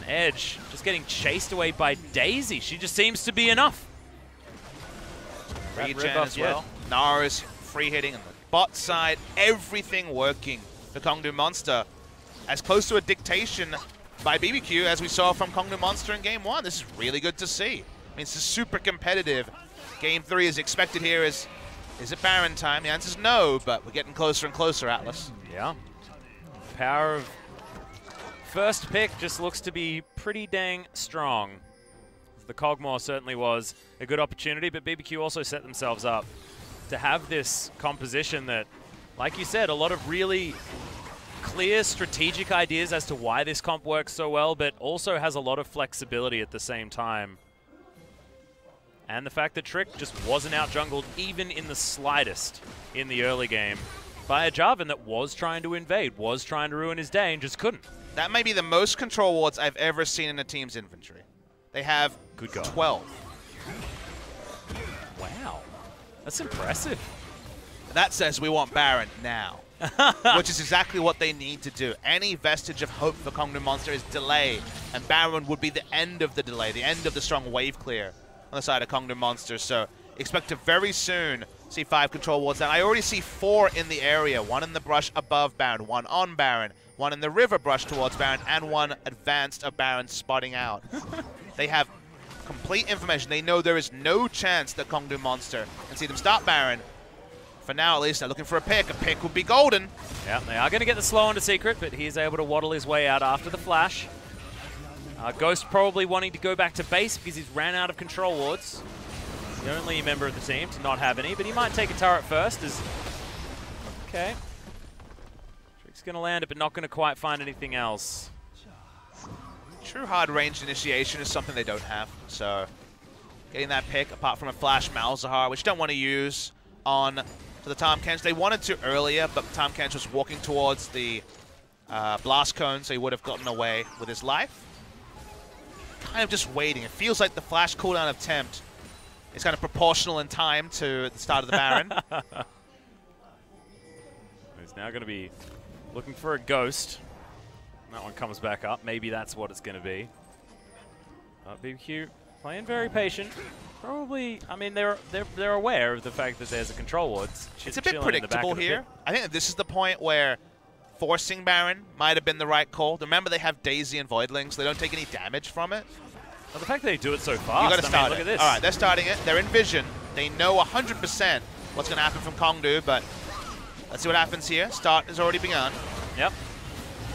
Edge just getting chased away by Daisy. She just seems to be enough. Regen as well. Gnar is free hitting on the bot side. Everything working for KONGDOO Monster. As close to a dictation by BBQ as we saw from KONGDOO Monster in Game 1. This is really good to see. I mean, it's super competitive. Game 3 is expected here. Is it Baron time? The answer is no, but we're getting closer and closer, Atlas. Yeah. Power of first pick just looks to be pretty dang strong. The Kog'Maw certainly was a good opportunity, but BBQ also set themselves up to have this composition that, like you said, a lot of really clear strategic ideas as to why this comp works so well, but also has a lot of flexibility at the same time. And the fact that Trick just wasn't out-jungled even in the slightest in the early game by a Jarvan that was trying to invade, was trying to ruin his day, and just couldn't. That may be the most control wards I've ever seen in a team's inventory. They have 12. Wow. That's impressive. That says we want Baron now. which is exactly what they need to do. Any vestige of hope for KONGDOO Monster is delay, and Baron would be the end of the delay, the end of the strong wave clear on the side of KONGDOO Monster. So expect to very soon see 5 control wards down. I already see 4 in the area, 1 in the brush above Baron, 1 on Baron, 1 in the river brush towards Baron, and 1 advanced of Baron spotting out. They have complete information. They know there is no chance that KONGDOO Monster can see them start Baron. For now, at least, they're looking for a pick. A pick would be golden. Yeah, they are going to get the slow onto Secret, but he's able to waddle his way out after the flash. Ghost probably wanting to go back to base because he's ran out of control wards. The only member of the team to not have any, but he might take a turret first. Okay. Trick's going to land it, but not going to quite find anything else. True hard range initiation is something they don't have. So getting that pick, apart from a flash Malzahar, which you don't want to use on to the Tahm Kench. They wanted to earlier, but Tahm Kench was walking towards the blast cone, so he would have gotten away with his life. Kind of just waiting. It feels like the flash cooldown of Tempt is kind of proportional in time to the start of the Baron. He's now going to be looking for a ghost. That one comes back up. Maybe that's what it's going to be. BBQ playing very patient. Probably, I mean, they're aware of the fact that there's a control ward. It's a bit predictable here. I think that this is the point where forcing Baron might have been the right call. Remember, they have Daisy and Voidlings. They don't take any damage from it. Well, the fact that they do it so fast, You got to start look it. at this. All right, they're starting it. They're in vision. They know 100% what's going to happen from KONGDOO, but let's see what happens here. Start has already begun. Yep.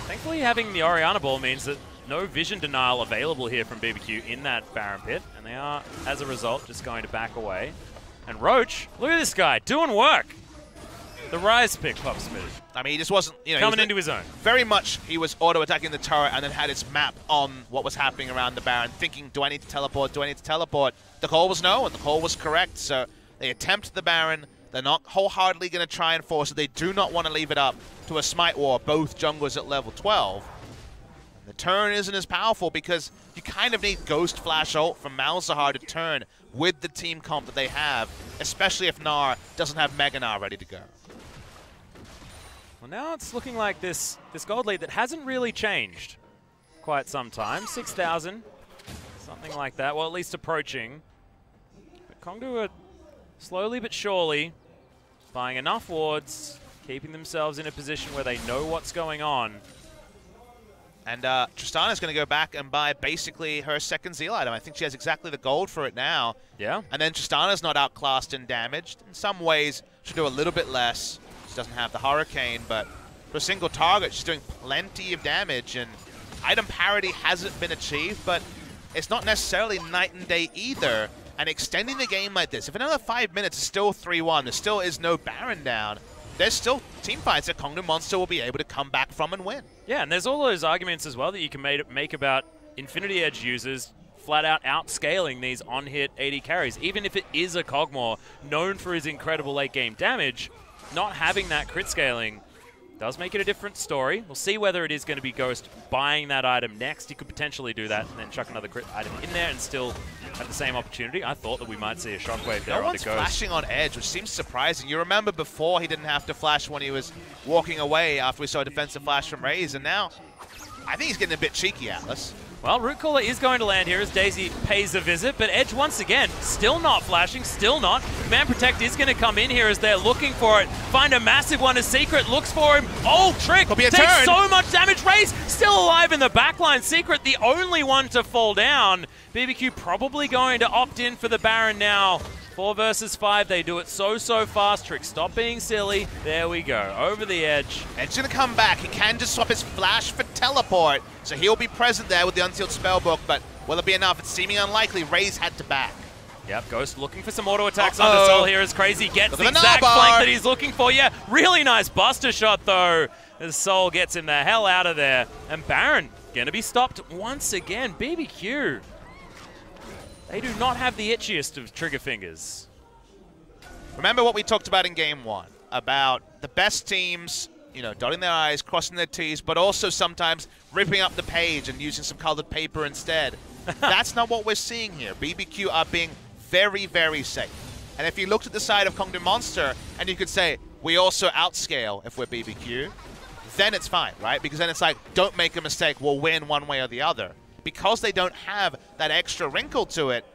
Thankfully, having the Orianna ball means that no vision denial available here from BBQ in that Baron pit, and they are, as a result, just going to back away. And Roach, look at this guy, doing work. The Ryze pick pops mid. I mean, he just wasn't, you know, coming into his own. Very much, he was auto-attacking the turret and then had his map on what was happening around the Baron, thinking, do I need to teleport, do I need to teleport? The call was no, and the call was correct, so they attempt the Baron. They're not wholeheartedly going to try and force it. They do not want to leave it up to a Smite War, both junglers at level 12. And the turn isn't as powerful because you kind of need Ghost Flash ult from Malzahar to turn with the team comp that they have, especially if Gnar doesn't have Mega Gnar ready to go. Well, now it's looking like this gold lead that hasn't really changed quite some time. 6,000, something like that. Well, at least approaching. But KONGDOO are slowly but surely buying enough wards, keeping themselves in a position where they know what's going on. And Tristana's going to go back and buy basically her second Zeal item. I think she has exactly the gold for it now. Yeah. And then Tristana's not outclassed and damaged. In some ways, she'll do a little bit less. She doesn't have the Hurricane, but for a single target, she's doing plenty of damage. And item parity hasn't been achieved, but it's not necessarily night and day either. And extending the game like this, if another 5 minutes is still 3-1, there still is no Baron down, there's still team fights that KONGDOO Monster will be able to come back from and win. Yeah, and there's all those arguments as well that you can make about Infinity Edge users flat out outscaling these on-hit AD carries. Even if it is a Kog'Maw known for his incredible late-game damage, not having that crit scaling does make it a different story. We'll see whether it is going to be Ghost buying that item next. He could potentially do that and then chuck another crit item in there and still have the same opportunity. I thought that we might see a shockwave there on the Ghost. Flashing on Edge, which seems surprising. You remember before he didn't have to flash when he was walking away after we saw a defensive flash from Ryze, and now I think he's getting a bit cheeky, Atlas. Well, Root Caller is going to land here as Daisy pays a visit, but Edge once again, still not flashing, still not. Man Protect is going to come in here as they're looking for it. Find a massive one as Secret looks for him. Oh, Trick Could be a takes turn. so much damage. Ryze still alive in the backline. Secret, the only one to fall down. BBQ probably going to opt in for the Baron now. 4 versus 5, they do it so fast. Trick, stop being silly. There we go, over the edge. Edge's gonna come back. He can just swap his flash for teleport, so he'll be present there with the Unsealed Spellbook, but will it be enough? It's seeming unlikely. Ryze had to back. Yep, Ghost looking for some auto attacks on SSol here as Crazy gets Look the at the exact Gnar flank bar. that he's looking for. Yeah, really nice Buster shot though, as Soul gets him the hell out of there. And Baron gonna be stopped once again. BBQ. They do not have the itchiest of trigger fingers. Remember what we talked about in Game 1, about the best teams, you know, dotting their I's, crossing their T's, but also sometimes ripping up the page and using some colored paper instead. That's not what we're seeing here. BBQ are being very, very safe. And if you looked at the side of KONGDOO Monster, and you could say, we also outscale if we're BBQ, then it's fine, right? Because then it's like, don't make a mistake, we'll win one way or the other. Because they don't have that extra wrinkle to it,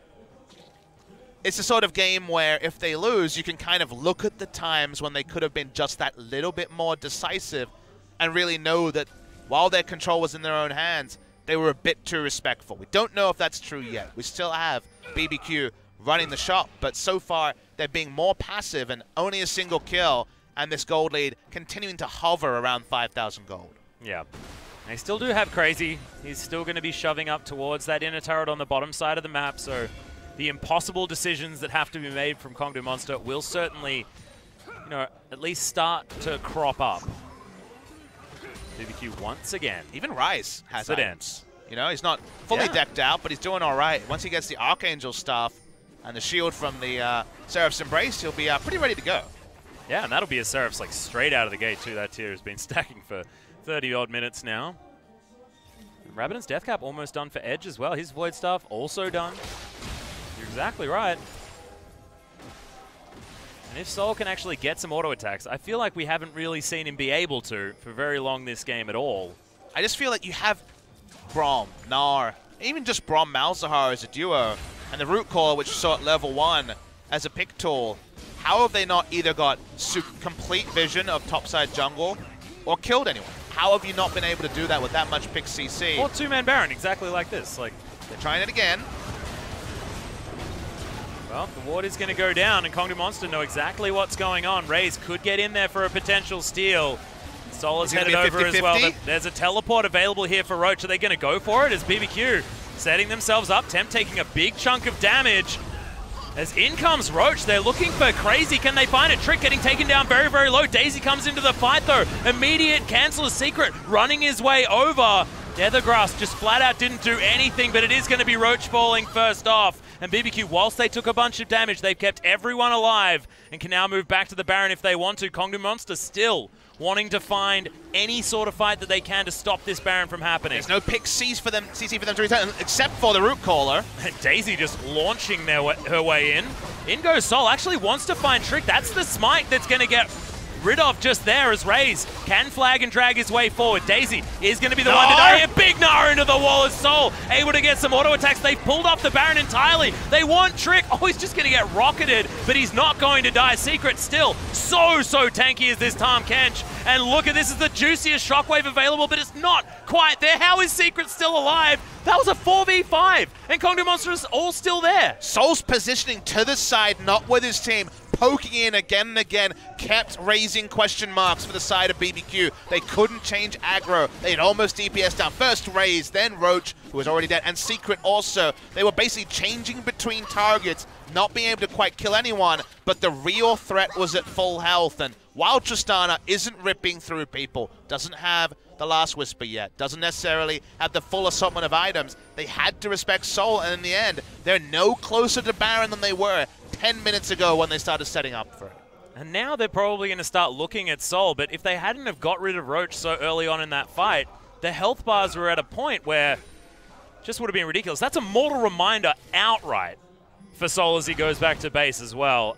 it's the sort of game where if they lose, you can kind of look at the times when they could have been just that little bit more decisive and really know that while their control was in their own hands, they were a bit too respectful. We don't know if that's true yet. We still have BBQ running the shop, but so far they're being more passive and only a single kill, and this gold lead continuing to hover around 5,000 gold. Yeah. They still do have Crazy. He's still going to be shoving up towards that inner turret on the bottom side of the map, so the impossible decisions that have to be made from KONGDOO Monster will certainly, you know, at least start to crop up. BBQ once again. Even Ryze has it items. You know, he's not fully decked out, but he's doing all right. Once he gets the Archangel stuff and the shield from the Seraph's Embrace, he'll be pretty ready to go. Yeah, and that'll be a Seraph's like straight out of the gate too. That tier has been stacking for 30-odd minutes now. Rabadon's Deathcap almost done for Edge as well. His Void Staff also done. You're exactly right. And if Sol can actually get some auto attacks, I feel like we haven't really seen him be able to for very long this game at all. I just feel like you have Braum, Gnar, even just Braum Malzahar as a duo, and the Root Caller, which you saw at level 1 as a pick tool. How have they not either got complete vision of topside jungle or killed anyone? How have you not been able to do that with that much pick CC? Or two-man Baron, exactly like this. Like, they're trying it again. Well, the ward is going to go down, and KONGDOO Monster know exactly what's going on. Ryze could get in there for a potential steal. Sol is headed over as well. There's a teleport available here for Roach. Are they going to go for it? As BBQ setting themselves up. Tempt taking a big chunk of damage. As in comes Roach, they're looking for Crazy. Can they find it? Trick getting taken down very, very low. Daisy comes into the fight though. Immediate cancel a secret, running his way over. Nethergrass just flat out didn't do anything, but it is going to be Roach falling first off. And BBQ, whilst they took a bunch of damage, they've kept everyone alive and can now move back to the Baron if they want to. KONGDOO Monster still wanting to find any sort of fight that they can to stop this Baron from happening. There's no pick CC for them to return, except for the Root Caller. Daisy just launching her way in. In goes Sol, actually wants to find Trick. That's the smite that's going to get rid of just there as Ryze can flag and drag his way forward. Daisy is going to be the one to die here. Big Gnar into the wall as Sol able to get some auto attacks. They've pulled off the Baron entirely. They want Trick. Oh, he's just going to get rocketed, but he's not going to die. Secret still so tanky as this Tahm Kench. And look at this, is the juiciest shockwave available, but it's not quite there. How is Secret still alive? That was a 4v5, and KONGDOO Monster is all still there. Sol's positioning to the side, not with his team, poking in again and again, kept raising question marks for the side of BBQ. They couldn't change aggro. They had almost DPS down. First Ryze, then Roach, who was already dead, and Secret also. They were basically changing between targets, not being able to quite kill anyone, but the real threat was at full health. And while Tristana isn't ripping through people, doesn't have the last whisper yet, doesn't necessarily have the full assortment of items, they had to respect Sol, and in the end, they're no closer to Baron than they were 10 minutes ago when they started setting up for it. And now they're probably going to start looking at Sol, but if they hadn't have got rid of Roach so early on in that fight, the health bars were at a point where just would have been ridiculous. That's a mortal reminder outright for Sol as he goes back to base as well.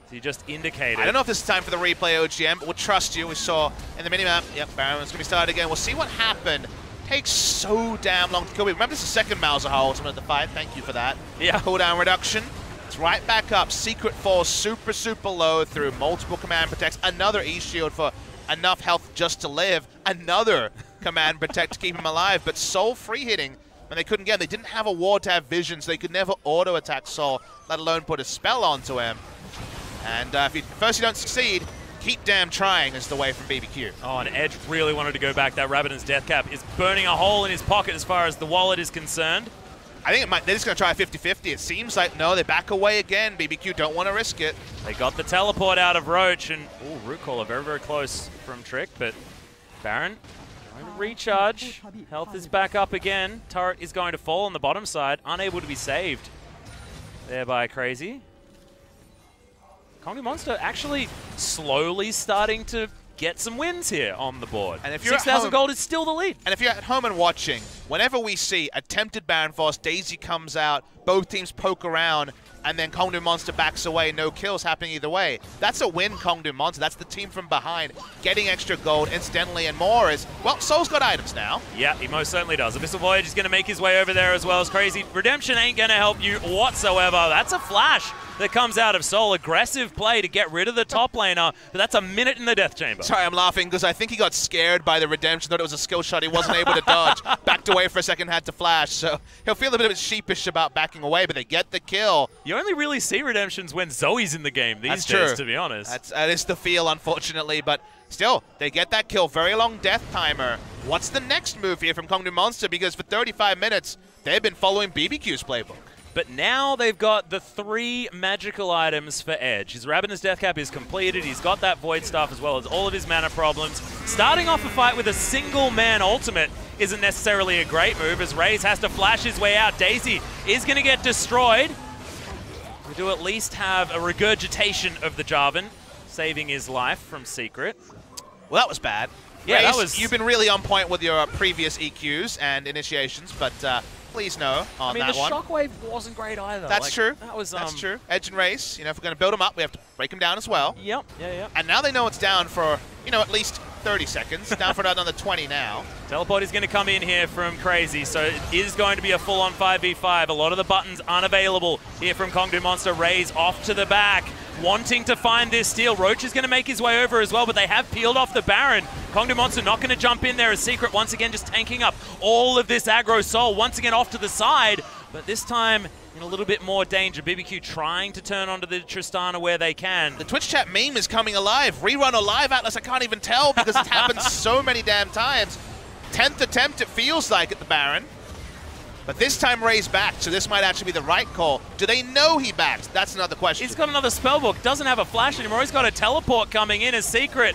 So you just indicated. I don't know if this is time for the replay, OGM, but we'll trust you. We saw in the minimap, yep, Baron's going to be started again. We'll see what happened. Takes so damn long to kill. Remember, this is the second Malzahar ultimate of the fight. Thank you for that. Yeah. Cooldown reduction. It's right back up. Secret falls super low through multiple command protects. Another E-shield for enough health just to live. Another command protect to keep him alive. But Sol free hitting when they couldn't get him. They didn't have a ward to have vision, so they could never auto attack Sol, let alone put a spell onto him. And if you don't succeed, keep damn trying is the way from BBQ. Oh, and Edge really wanted to go back. That Rabadon's Deathcap is burning a hole in his pocket as far as the wallet is concerned. I think they're just going to try a 50-50. It seems like, no, they back away again. BBQ don't want to risk it. They got the teleport out of Roach, and Root Caller very close from Trick, but Baron trying to recharge. Health is back up again. Turret is going to fall on the bottom side, unable to be saved there by Crazy. KONGDOO Monster actually slowly starting to get some wins here on the board. And if you're 6,000 gold is still the lead. And if you're at home and watching, whenever we see attempted Baron Force, Daisy comes out, both teams poke around, and then KONGDOO Monster backs away, no kills happening either way. That's a win, KONGDOO Monster. That's the team from behind, getting extra gold incidentally, and more is, well, Sol's got items now. Yeah, he most certainly does. Abyssal Voyage is going to make his way over there as well as Crazy. Redemption ain't going to help you whatsoever. That's a flash that comes out of Sol. Aggressive play to get rid of the top laner, but that's a minute in the death chamber. Sorry, I'm laughing because I think he got scared by the Redemption, thought it was a skill shot he wasn't able to dodge, backed away for a second, had to flash, so he'll feel a bit sheepish about backing away, but they get the kill. You only really see Redemptions when Zoe's in the game these That's days, true. to be honest. That is the feel, unfortunately, but still, they get that kill. Very long death timer. What's the next move here from KONGDOO Monster? Because for 35 minutes, they've been following BBQ's playbook. But now they've got the 3 magical items for Edge. His Ravenous Death Cap is completed. He's got that Void Staff as well as all of his mana problems. Starting off a fight with a single-man ultimate isn't necessarily a great move, as Ryze has to flash his way out. Daisy is going to get destroyed. We do at least have a regurgitation of the Jarvan, saving his life from Secret. Well, that was bad. Yeah, Ryze, that was... You've been really on point with your previous EQs and initiations, but please no on that one. I mean, the shockwave wasn't great either. That's true. That was, That's true. Edge and Ryze, you know, if we're going to build them up, we have to break them down as well. Yep, yeah. And now they know it's down for, you know, at least 30 seconds. Down for another 20 now. Teleport is going to come in here from Crazy, so it is going to be a full-on 5v5. A lot of the buttons unavailable here from KONGDOO Monster. Ryze off to the back, wanting to find this steal. Roach is going to make his way over as well, but they have peeled off the Baron. KONGDOO Monster not going to jump in there as Secret once again just tanking up all of this aggro. Sol once again off to the side, but this time in a little bit more danger. BBQ trying to turn onto the Tristana where they can. The Twitch chat meme is coming alive. Rerun or live, Atlas, I can't even tell because it happens so many damn times. 10th attempt, it feels like, at the Baron. But this time Ryze backed, so this might actually be the right call. Do they know he backed? That's another question. He's got another spellbook, doesn't have a flash anymore. He's got a teleport coming in as Secret.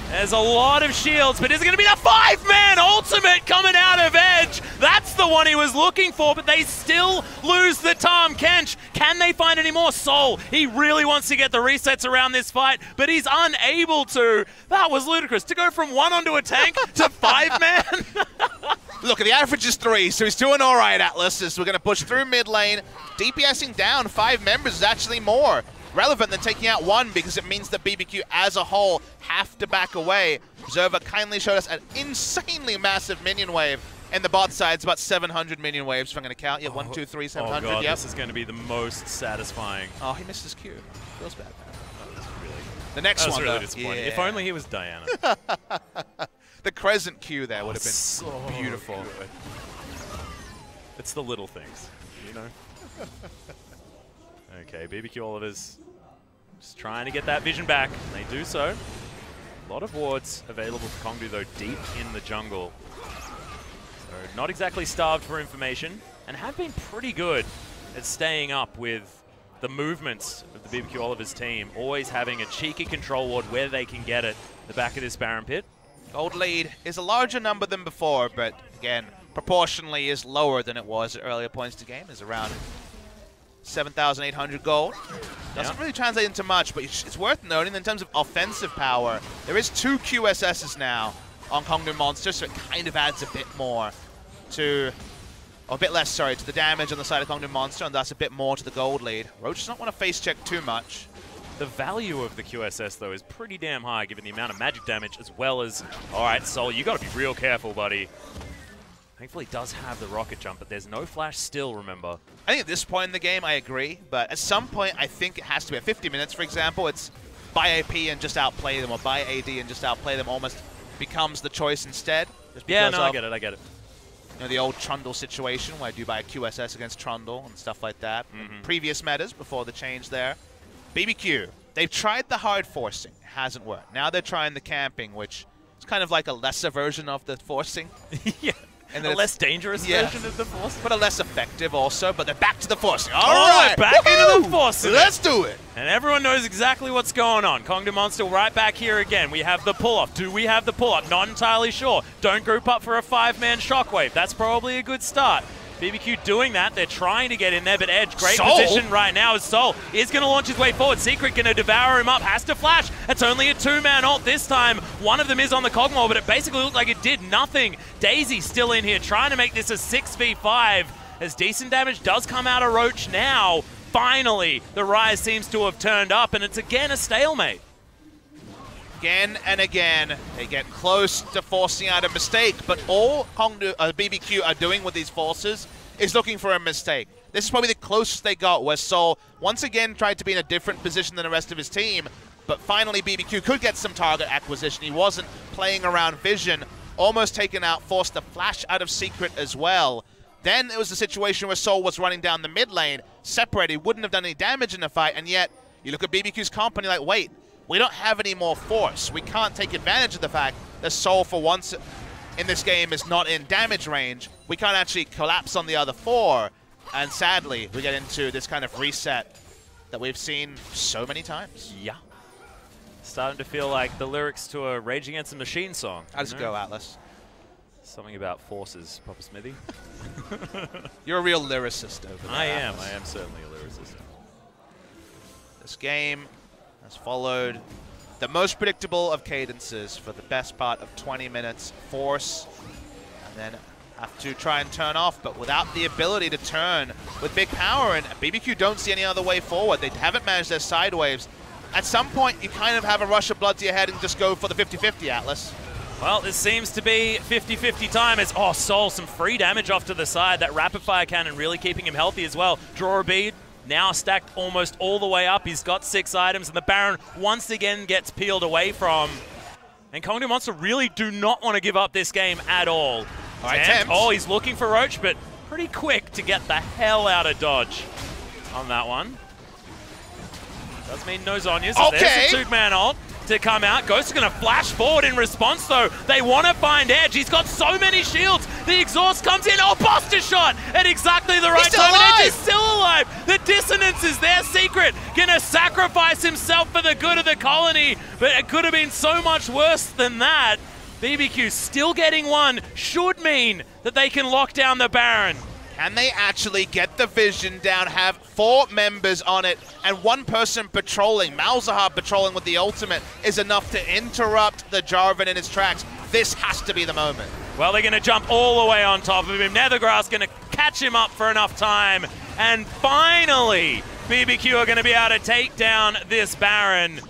There's a lot of shields, but is it going to be the 5-man ultimate coming out of Edge? That's the one he was looking for, but they still lose the Tahm. Kench, can they find any more? Sol, he really wants to get the resets around this fight, but he's unable to. That was ludicrous. To go from 1 onto a tank to 5-man? Look, the average is 3, so he's doing all right, Atlas. As we're going to push through mid lane. DPSing down 5 members is actually more relevant than taking out 1 because it means that BBQ as a whole have to back away. Observer kindly showed us an insanely massive minion wave. And the bot side, it's about 700 minion waves, if I'm going to count. Yeah, 1, 2, 3, 700, oh God, yep. This is going to be the most satisfying. Oh, he missed his Q. Feels bad. Really, the next one, really though. disappointing. Yeah. If only he was Diana. The Crescent Q there would have been so beautiful. Good. It's the little things, you know? Okay, BBQ Olivers just trying to get that vision back. They do so. A lot of wards available for KONGDOO, though, deep in the jungle. So not exactly starved for information, and have been pretty good at staying up with the movements of the BBQ Olivers team, always having a cheeky control ward where they can get it, the back of this Baron pit. Gold lead is a larger number than before, but again, proportionally is lower than it was at earlier points to game. Is around 7,800 gold. Doesn't really translate into much, but it's worth noting in terms of offensive power, there is 2 QSSs now on KONGDOO Monster, so it kind of adds a bit more to, or a bit less, sorry, to the damage on the side of KONGDOO Monster, and thus a bit more to the gold lead. Roach does not want to face check too much. The value of the QSS, though, is pretty damn high given the amount of magic damage as well as... Alright, Sol, you got to be real careful, buddy. Thankfully, he does have the rocket jump, but there's no flash still, remember. I think at this point in the game, I agree, but at some point, I think it has to be at 50 minutes, for example, it's buy AP and just outplay them, or buy AD and just outplay them almost becomes the choice instead. Just Yeah, no, of, I get it. You know, the old Trundle situation where I do buy a QSS against Trundle and stuff like that. Previous metas before the change there. BBQ, they've tried the hard forcing. It hasn't worked. Now they're trying the camping, which is kind of like a lesser version of the forcing. Yeah, and a less dangerous version of the force. But a less effective also, but they're back to the forcing. All right, back into the forcing. Let's do it. And everyone knows exactly what's going on. KONGDOO Monster right back here again. We have the pull-off. Do we have the pull-up? Not entirely sure. Don't group up for a 5-man shockwave. That's probably a good start. BBQ doing that. They're trying to get in there, but Edge, great position right now as Sol is going to launch his way forward. Secret going to devour him up, has to flash. It's only a 2-man ult this time. One of them is on the Kog'Maw, but it basically looked like it did nothing. Daisy still in here, trying to make this a 6v5, as decent damage does come out of Roach now. finally, the Ryze seems to have turned up, and it's again a stalemate. Again and again, they get close to forcing out a mistake, but all KONGDOO, BBQ are doing with these forces is looking for a mistake. This is probably the closest they got, where Sol once again tried to be in a different position than the rest of his team, but finally BBQ could get some target acquisition. He wasn't playing around vision, almost taken out, forced the flash out of secret as well. Then it was a situation where Sol was running down the mid lane, separated, wouldn't have done any damage in the fight, and yet you look at BBQ's comp and you're like, wait, we don't have any more force. We can't take advantage of the fact that Sol, for once in this game, is not in damage range. We can't actually collapse on the other four, and sadly, we get into this kind of reset that we've seen so many times. Yeah. Starting to feel like the lyrics to a Rage Against the Machine song. How's it go, Atlas? Something about forces, Papa Smithy. You're a real lyricist over there. I am Atlas. certainly a lyricist. This game has followed the most predictable of cadences for the best part of 20 minutes. Force, and then have to try and turn off, but without the ability to turn with big power, and BBQ don't see any other way forward. They haven't managed their side waves. At some point, you kind of have a rush of blood to your head and just go for the 50-50, Atlas. Well, this seems to be 50-50 time as, oh, Sol, some free damage off to the side. That rapid fire cannon really keeping him healthy as well. Draw a bead, now stacked almost all the way up. He's got 6 items, and the Baron once again gets peeled away from. And KONGDOO Monster really do not want to give up this game at all. All right, Tempt. Oh, he's looking for Roach, but pretty quick to get the hell out of dodge on that one. Does mean no Zhonya's. So okay. There's a 2-man ult to come out. Ghost is going to flash forward in response, though. They want to find Edge. He's got so many shields. The exhaust comes in. Oh, Buster shot at exactly the right time. And Edge is still alive. The dissonance is their secret. Going to sacrifice himself for the good of the colony, but it could have been so much worse than that. BBQ still getting one should mean that they can lock down the Baron. Can they actually get the vision down, have 4 members on it, and 1 person patrolling, Malzahar patrolling with the ultimate, is enough to interrupt the Jarvan in his tracks? This has to be the moment. Well, they're going to jump all the way on top of him. Nethergrass going to catch him up for enough time. And finally, BBQ are going to be able to take down this Baron.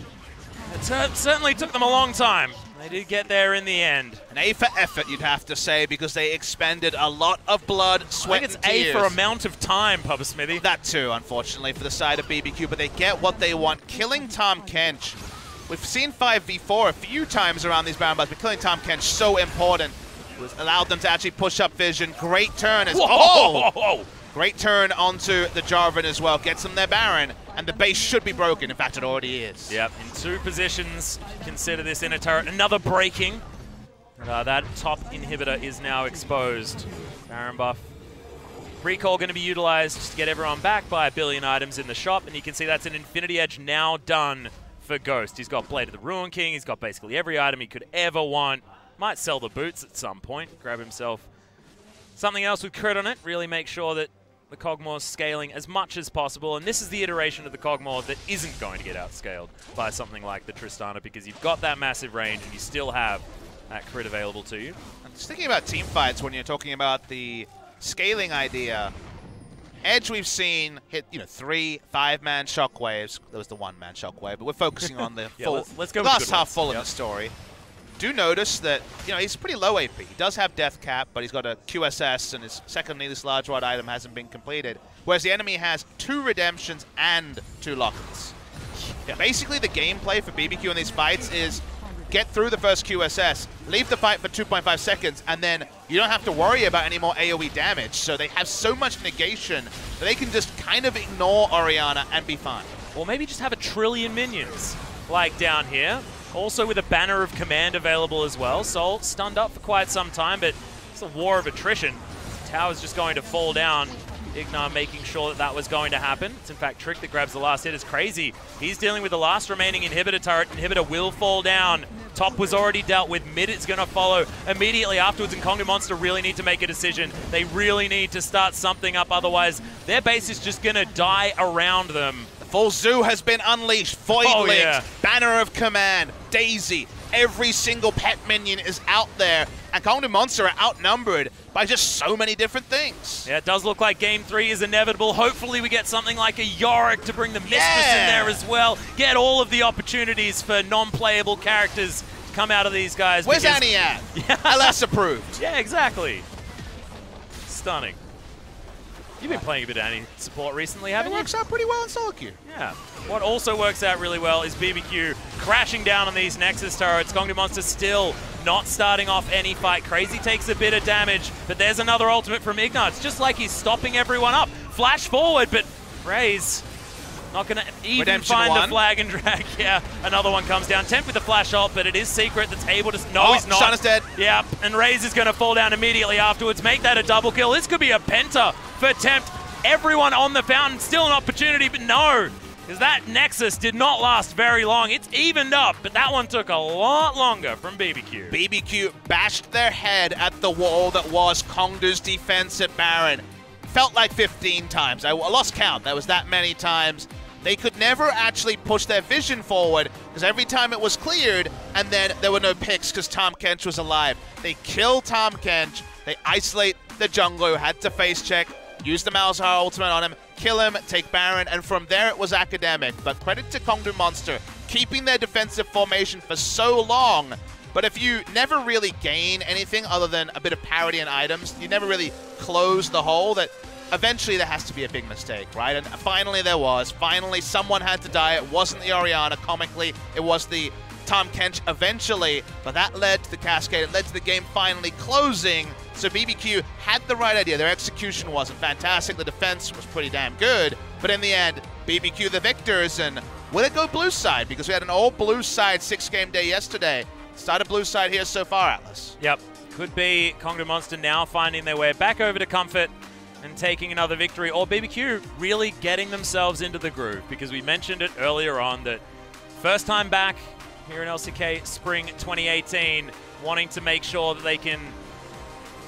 It certainly took them a long time. They did get there in the end. An A for effort, you'd have to say, because they expended a lot of blood, sweat, and tears. I think it's A for amount of time, Papa Smithy. That too, unfortunately, for the side of BBQ, but they get what they want. Killing Tahm Kench. We've seen 5v4 a few times around these Baron Busts, but killing Tahm Kench so important. It was allowed them to actually push up vision. Great turn as Whoa! Great turn onto the Jarvan as well. Gets them their Baron, and the base should be broken. In fact, it already is. Yep, in 2 positions. Consider this inner turret. Another breaking. That top inhibitor is now exposed. Baron buff. Recall going to be utilized just to get everyone back by 1 billion items in the shop, and you can see that's an Infinity Edge now done for Ghost. He's got Blade of the Ruin King. He's got basically every item he could ever want. Might sell the boots at some point. Grab himself something else with crit on it. Really make sure that the Kog'Maw is scaling as much as possible, and this is the iteration of the Kog'Maw that isn't going to get outscaled by something like the Tristana, because you've got that massive range and you still have that crit available to you. I'm just thinking about team fights when you're talking about the scaling idea. Edge we've seen hit 3, 5-man shockwaves. There was the 1-man shockwave, but we're focusing on the full, let's go glass with the half good full ones. in the story. Do notice that, he's pretty low AP. He does have death cap, but he's got a QSS, and his second neatest large rod item hasn't been completed. Whereas the enemy has 2 redemptions and 2 lockets. Yeah. Basically, the gameplay for BBQ in these fights is get through the first QSS, leave the fight for 2.5 seconds, and then you don't have to worry about any more AoE damage. So they have so much negation that they can just kind of ignore Orianna and be fine. Or maybe just have 1 trillion minions, like down here. Also with a banner of command available as well. Sol stunned up for quite some time, but it's a war of attrition. Tower's just going to fall down. IgNar making sure that that was going to happen. It's in fact Trick that grabs the last hit. Is crazy. He's dealing with the last remaining inhibitor turret. Inhibitor will fall down. Top was already dealt with. Mid is going to follow immediately afterwards, and KONGDOO Monster really need to make a decision. They really need to start something up, otherwise their base is just going to die around them. The full zoo has been unleashed. Void Link, yeah. Banner of Command, Daisy. every single pet minion is out there, and KONGDOO Monster are outnumbered by just so many different things. Yeah, it does look like Game 3 is inevitable. Hopefully we get something like a Yorick to bring the Mistress in there as well. Get all of the opportunities for non-playable characters to come out of these guys. Where's Annie at? Yeah. LS approved. Yeah, exactly. Stunning. You've been playing a bit of Annie support recently, haven't It you? works out pretty well in solo queue. Yeah. What also works out really well is BBQ crashing down on these Nexus turrets. KONGDOO Monster still not starting off any fight. Crazy takes a bit of damage, but there's another ultimate from IgNar. It's just like he's stopping everyone up. Flash forward, but Ryze not going to even Redemption find one. the flag and drag. Yeah, another one comes down. Tempt with the flash ult, but it is Secret that's able to... No, Oh, he's not. Tristana's dead. Yep, and Ryze is going to fall down immediately afterwards. Make that a double kill. This could be a penta for Tempt. Everyone on the fountain, still an opportunity, but no. Because that Nexus did not last very long. It's evened up, but that one took a lot longer from BBQ. BBQ bashed their head at the wall that was KONGDOO's defense at Baron. Felt like 15 times. I lost count. That was that many times. They could never actually push their vision forward because every time it was cleared and then there were no picks because Tahm Kench was alive. They kill Tahm Kench. They isolate the jungler who had to face check, use the Malzahar ultimate on him, kill him, take Baron, and from there it was academic. But credit to KONGDOO Monster, keeping their defensive formation for so long. But if you never really gain anything other than a bit of parity and items, you never really close the hole, that eventually there has to be a big mistake, right? And finally there was. Finally someone had to die. It wasn't the Orianna, comically. It was the Tahm Kench eventually, but that led to the cascade. It led to the game finally closing. So BBQ had the right idea. Their execution wasn't fantastic. The defense was pretty damn good. But in the end, BBQ the victors. And will it go blue side? Because we had an all blue side 6-game day yesterday. Started blue side here so far, Atlas. Yep. Could be KONGDOO Monster now finding their way back over to Comfort and taking another victory. Or BBQ really getting themselves into the groove. Because we mentioned it earlier on that first time back here in LCK Spring 2018, wanting to make sure that they can,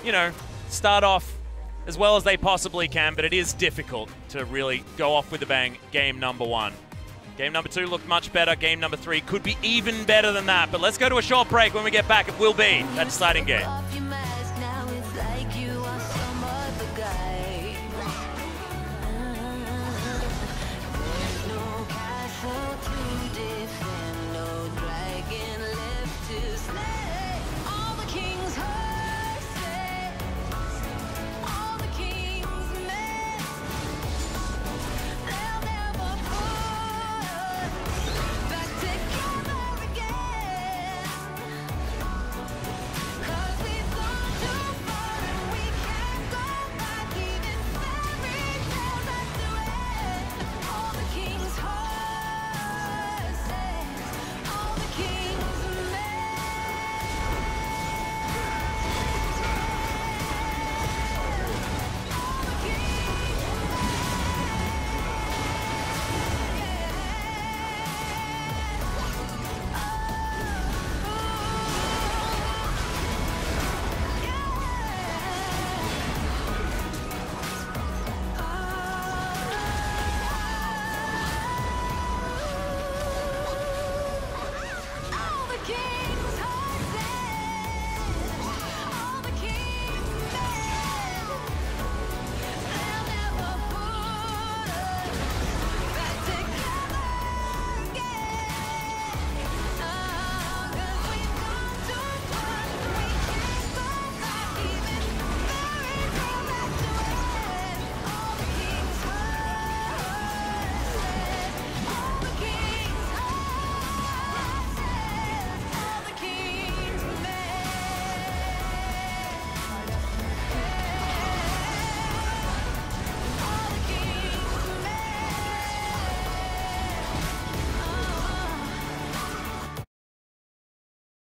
you know, start off as well as they possibly can, but it is difficult to really go off with a bang game number 1. Game number 2 looked much better. Game number 3 could be even better than that, but let's go to a short break. When we get back, it will be that deciding game. Off your mask, now it's like you are some other guy.